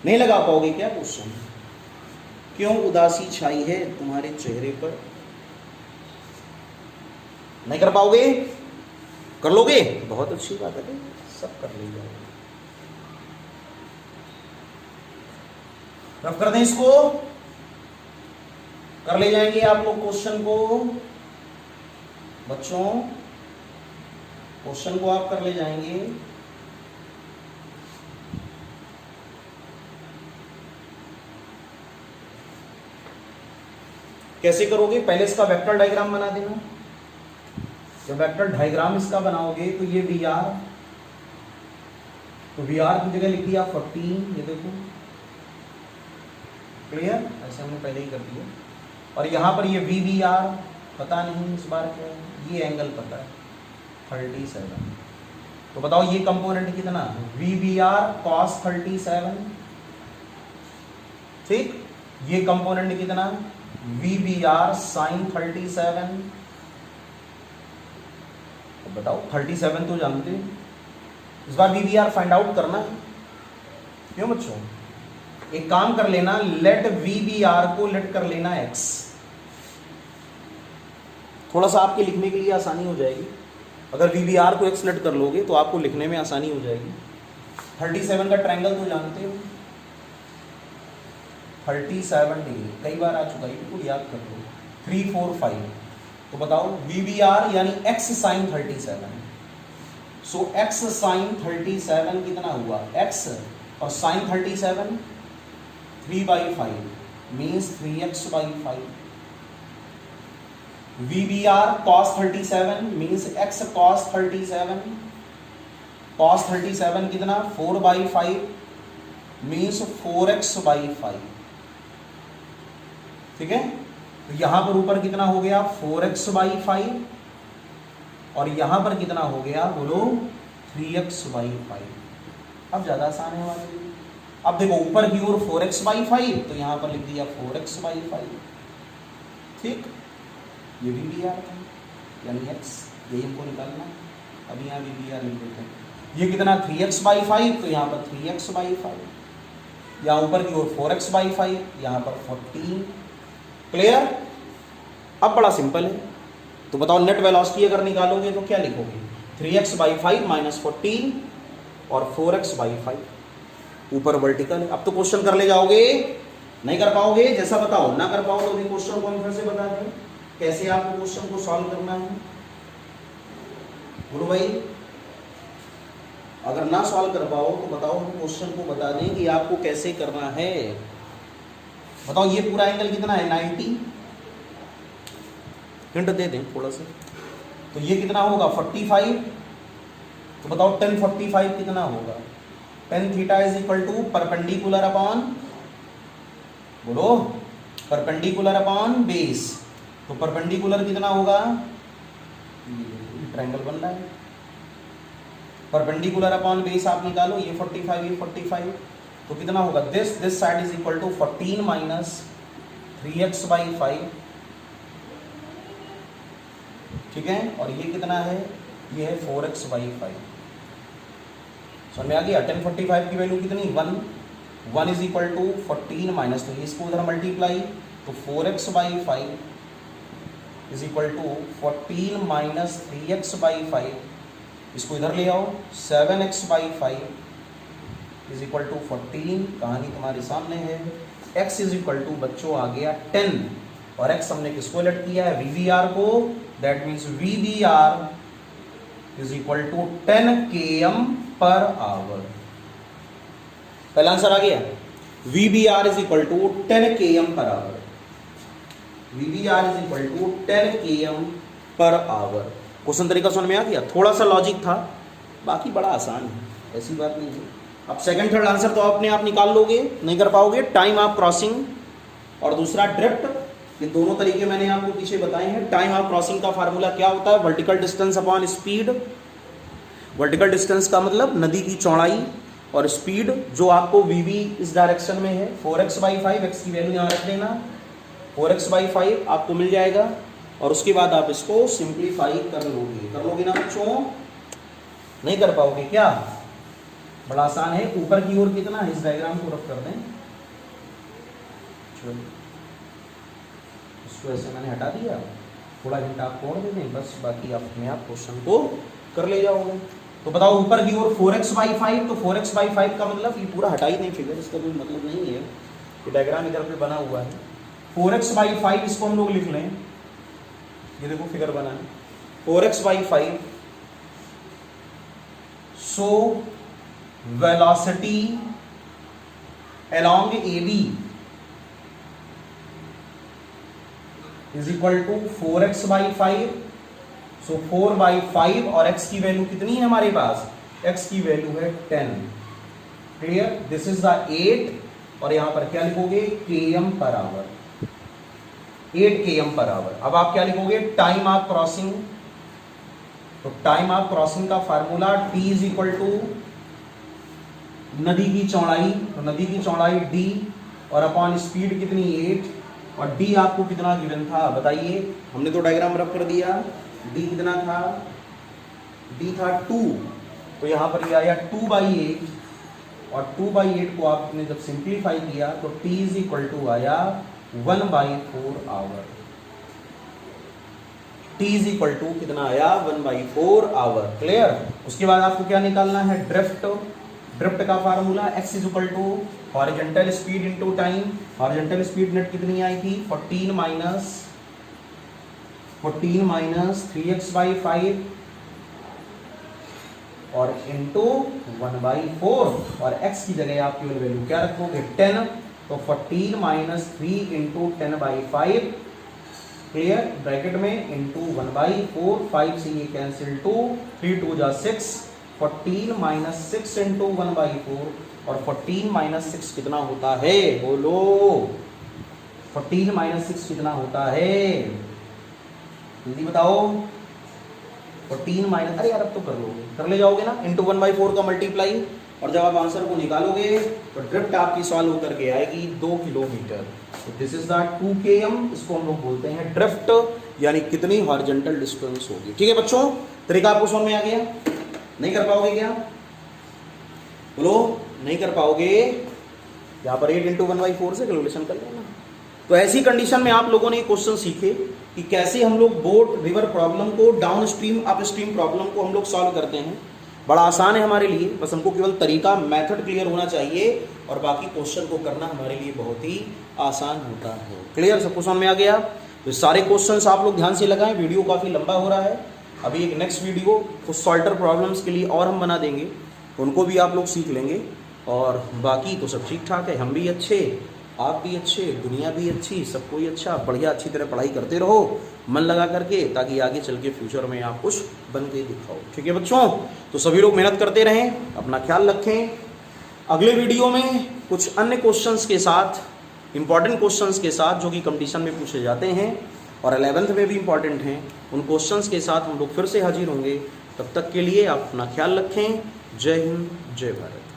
Speaker 1: नहीं लगा पाओगे क्या क्वेश्चन? क्यों उदासी छाई है तुम्हारे चेहरे पर? नहीं कर पाओगे? कर लोगे? बहुत अच्छी बात है, सब कर ले जाओगे। रफ कर दें इसको, कर ले जाएंगे आप लोग क्वेश्चन को। बच्चों क्वेश्चन को आप कर ले जाएंगे। कैसे करोगे? पहले इसका वेक्टर डायग्राम बना देना। जब वेक्टर डायग्राम इसका बनाओगे तो ये वी आर, तो वी आर की जगह लिख दिया 14, ये देखो क्लियर, ऐसे हमने पहले ही कर दिया। और यहां पर ये वी वी आर पता नहीं इस बार क्या है, ये एंगल पता है 37। तो बताओ ये कंपोनेंट कितना? वी वी आर कॉस 37, ठीक। ये कंपोनेंट कितना? V V R sine 37। बताओ 37 तो जानते हो, इस बार V V R find out करना है। क्यों बच्चों? एक काम कर लेना, लेट वी वी आर को लेट कर लेना x, थोड़ा सा आपके लिखने के लिए आसानी हो जाएगी। अगर वी वी आर को x लेट कर लोगे तो आपको लिखने में आसानी हो जाएगी। 37 का ट्रायंगल तो जानते हो, 37 डिग्री, कई बार आ चुका है, बिल्कुल याद कर लो, 3 4 5। तो बताओ वी वी आर यानी x sine 37, so x sine 37 कितना हुआ? x और sine 37 3/5 means 3x/5। VBR cos 37 means x cos 37, cos 37 कितना? 4/5 मीन्स 4x/5, ठीक है। तो यहां पर ऊपर कितना हो गया? 4x/5, और यहां पर कितना हो गया बोलो? 3x/5। अब ज्यादा आसान है हमारे लिए। अब देखो ऊपर की ओर 4x/5, तो यहां पर लिख दिया 4x/5, ठीक। ये भी वी आर था यानी x, यही हमको निकालना। अब यहाँ भी वी आर लिख देते हैं। ये कितना? 3x/5, तो यहाँ पर 3x/5, यहाँ ऊपर की ओर 4x/5, यहाँ पर 14। क्लियर? अब बड़ा सिंपल है। तो बताओ नेट वेलोसिटी अगर निकालोगे तो क्या लिखोगे? 3x/5 माइनस 14 और 4x/5, ऊपर वर्टिकल है। अब तो क्वेश्चन कर ले जाओगे, नहीं कर पाओगे? जैसा बताओ, ना कर पाओ तो क्वेश्चन को हम फिर से बता दें कैसे आपको क्वेश्चन को सॉल्व करना है। बोलो भाई, अगर ना सॉल्व कर पाओ तो बताओ, हम क्वेश्चन को बता दें कि आपको कैसे करना है। बताओ ये पूरा एंगल कितना है? 90। हिंट दे दें थोड़ा सा। तो ये कितना होगा? 45। तो बताओ tan 45 कितना होगा? tan theta is equal to perpendicular upon, बोलो, परपेंडिकुलर अपॉन बेस। तो परपेंडिकुलर कितना होगा? ट्रायंगल बन रहा है, परपेंडिकुलर अपॉन बेस आप निकालो, ये 45 ये 45, तो कितना होगा? This side is equal to 14 minus 3x/5, ठीक है। और ये कितना है? ये है 4x/5। समझ में आ गया? tan 45 की वैल्यू कितनी? 1 इज इक्वल टू 14 माइनस, तो इसको उधर मल्टीप्लाई, तो 4x/5 is equal to 14 minus 3x/5, इसको इधर ले आओ, 7x/5 इज इक्वल टू 14। कहानी तुम्हारे सामने है। x इज इक्वल टू बच्चों आ गया 10, और x हमने किसको लेट किया है? VBR को। That means VBR is equal to 10 km/h। पहला आंसर आ गया। VBR is equal to 10 km/h। VBR is equal to 10 km/h। Question तरीका समझ में आ गया? थोड़ा सा लॉजिक था, बाकी बड़ा आसान है, ऐसी बात नहीं है। अब सेकंड थर्ड आंसर तो अपने आप निकाल लोगे, नहीं कर पाओगे। टाइम ऑफ क्रॉसिंग और दूसरा ड्रिफ्ट, ये दोनों तरीके मैंने आपको पीछे बताए हैं। टाइम ऑफ क्रॉसिंग का फार्मूला क्या होता है? Vertical distance upon speed. Vertical distance का मतलब नदी की चौड़ाई, और स्पीड जो आपको VB इस डायरेक्शन में है 4x/5, x की वैल्यू यहाँ रख देना, 4x/5 आपको मिल जाएगा। और उसके बाद आप इसको सिंप्लीफाई कर लोगे ना बच्चों? नहीं कर पाओगे क्या? बड़ा आसान है। ऊपर की ओर कितना है, इस डायग्राम को रफ कर दें, इसको ऐसे मैंने हटा दिया, थोड़ा हिंट आपको और दे दें बस, बाकी आप अपने आप क्वेश्चन को कर ले जाओगे। तो बताओ ऊपर की ओर 4x/5, तो 4x/5 का मतलब ये पूरा हटा ही नहीं फिगर, इसका कोई मतलब नहीं है, ये डायग्राम इधर पे बना हुआ है। 4x/5 इसको हम लोग लिख लें, ये देखो फिगर बना है 4x/5। So velocity along AB is equal to 4x/5। सो 4/5 और x की वैल्यू कितनी है हमारे पास, x की वैल्यू है 10। क्लियर, दिस इज द 8 और यहां पर क्या लिखोगे km/h, 8 km/h। अब आप क्या लिखोगे, टाइम ऑफ क्रॉसिंग, तो टाइम ऑफ क्रॉसिंग का formula t is equal to नदी की चौड़ाई, तो नदी की चौड़ाई d और अपॉन स्पीड कितनी 8, और d आपको कितना गिवन था बताइए, हमने तो डायग्राम रफ कर दिया, d कितना था, d था 2, तो यहाँ पर ये आया 2/8, और 2/8 को आपने जब सिंप्लीफाई किया तो t इज इक्वल टू आया 1/4 hour. t is equal to कितना आया 1/4 आवर। क्लियर, उसके बाद आपको क्या निकालना है, ड्रिफ्ट। ड्रिफ्ट का formula x is equal to horizontal speed into time. Horizontal speed net कितनी आई थी 14 माइनस 3x/5 और इनटू 1/4, और x की जगह आप केवल वैल्यू क्या रखोगे 10, तो 14 माइनस 3 इंटू 10/5, क्लियर, ब्रैकेट में इंटू 1/4, 5 से ये कैंसिल, 2 3 2 जा 6, 14 माइनस 6 इंटू 1/4, और 14 माइनस 6 कितना होता है, बोलो 14 माइनस 6 कितना होता है, जल्दी बताओ। 14 माइनस, अरे यार अब तो कर ले जाओगे ना, इंटू 1/4 का मल्टीप्लाई, और जब आप आंसर को निकालोगे तो ड्रिफ्ट आपकी सॉल्व होकर के आएगी 2 किलोमीटर। तो दिस इज द 2 km, इसको हम लोग बोलते हैं ड्रिफ्ट, यानी कितनी हॉरिजॉन्टल डिस्टेंस होगी। ठीक है बच्चों, तरीका आपको समझ में आ गया, नहीं कर पाओगे क्या, बोलो नहीं कर पाओगे, यहाँ पर 8 इंटू 1/4 से कैलकुलेशन कर लेना। तो ऐसी कंडीशन में आप लोगों ने क्वेश्चन सीखे कि कैसे हम लोग बोट रिवर प्रॉब्लम को, down stream up stream problem को हम लोग सॉल्व करते हैं। बड़ा आसान है हमारे लिए, बस हमको केवल तरीका मेथड क्लियर होना चाहिए, और बाकी क्वेश्चन को करना हमारे लिए बहुत ही आसान होता है। क्लियर, सबको समझ में आ गया। तो सारे क्वेश्चंस आप लोग ध्यान से लगाएं, वीडियो काफ़ी लंबा हो रहा है। अभी एक नेक्स्ट वीडियो कुछ सॉल्टर प्रॉब्लम्स के लिए और हम बना देंगे, उनको भी आप लोग सीख लेंगे, और बाकी तो सब ठीक ठाक है, हम भी अच्छे, आप भी अच्छे, दुनिया भी अच्छी, सब कोई अच्छा, बढ़िया अच्छी तरह पढ़ाई करते रहो मन लगा करके, ताकि आगे चल के फ्यूचर में आप कुछ बन के दिखाओ। ठीक है बच्चों, तो सभी लोग मेहनत करते रहें, अपना ख्याल रखें। अगले वीडियो में कुछ अन्य क्वेश्चंस के साथ, इंपॉर्टेंट क्वेश्चंस के साथ, जो कि कंपटीशन में पूछे जाते हैं और 11th में भी इंपॉर्टेंट हैं, उन क्वेश्चंस के साथ हम लोग फिर से हाजिर होंगे। तब तक के लिए आप अपना ख्याल रखें। जय हिंद, जय भारत।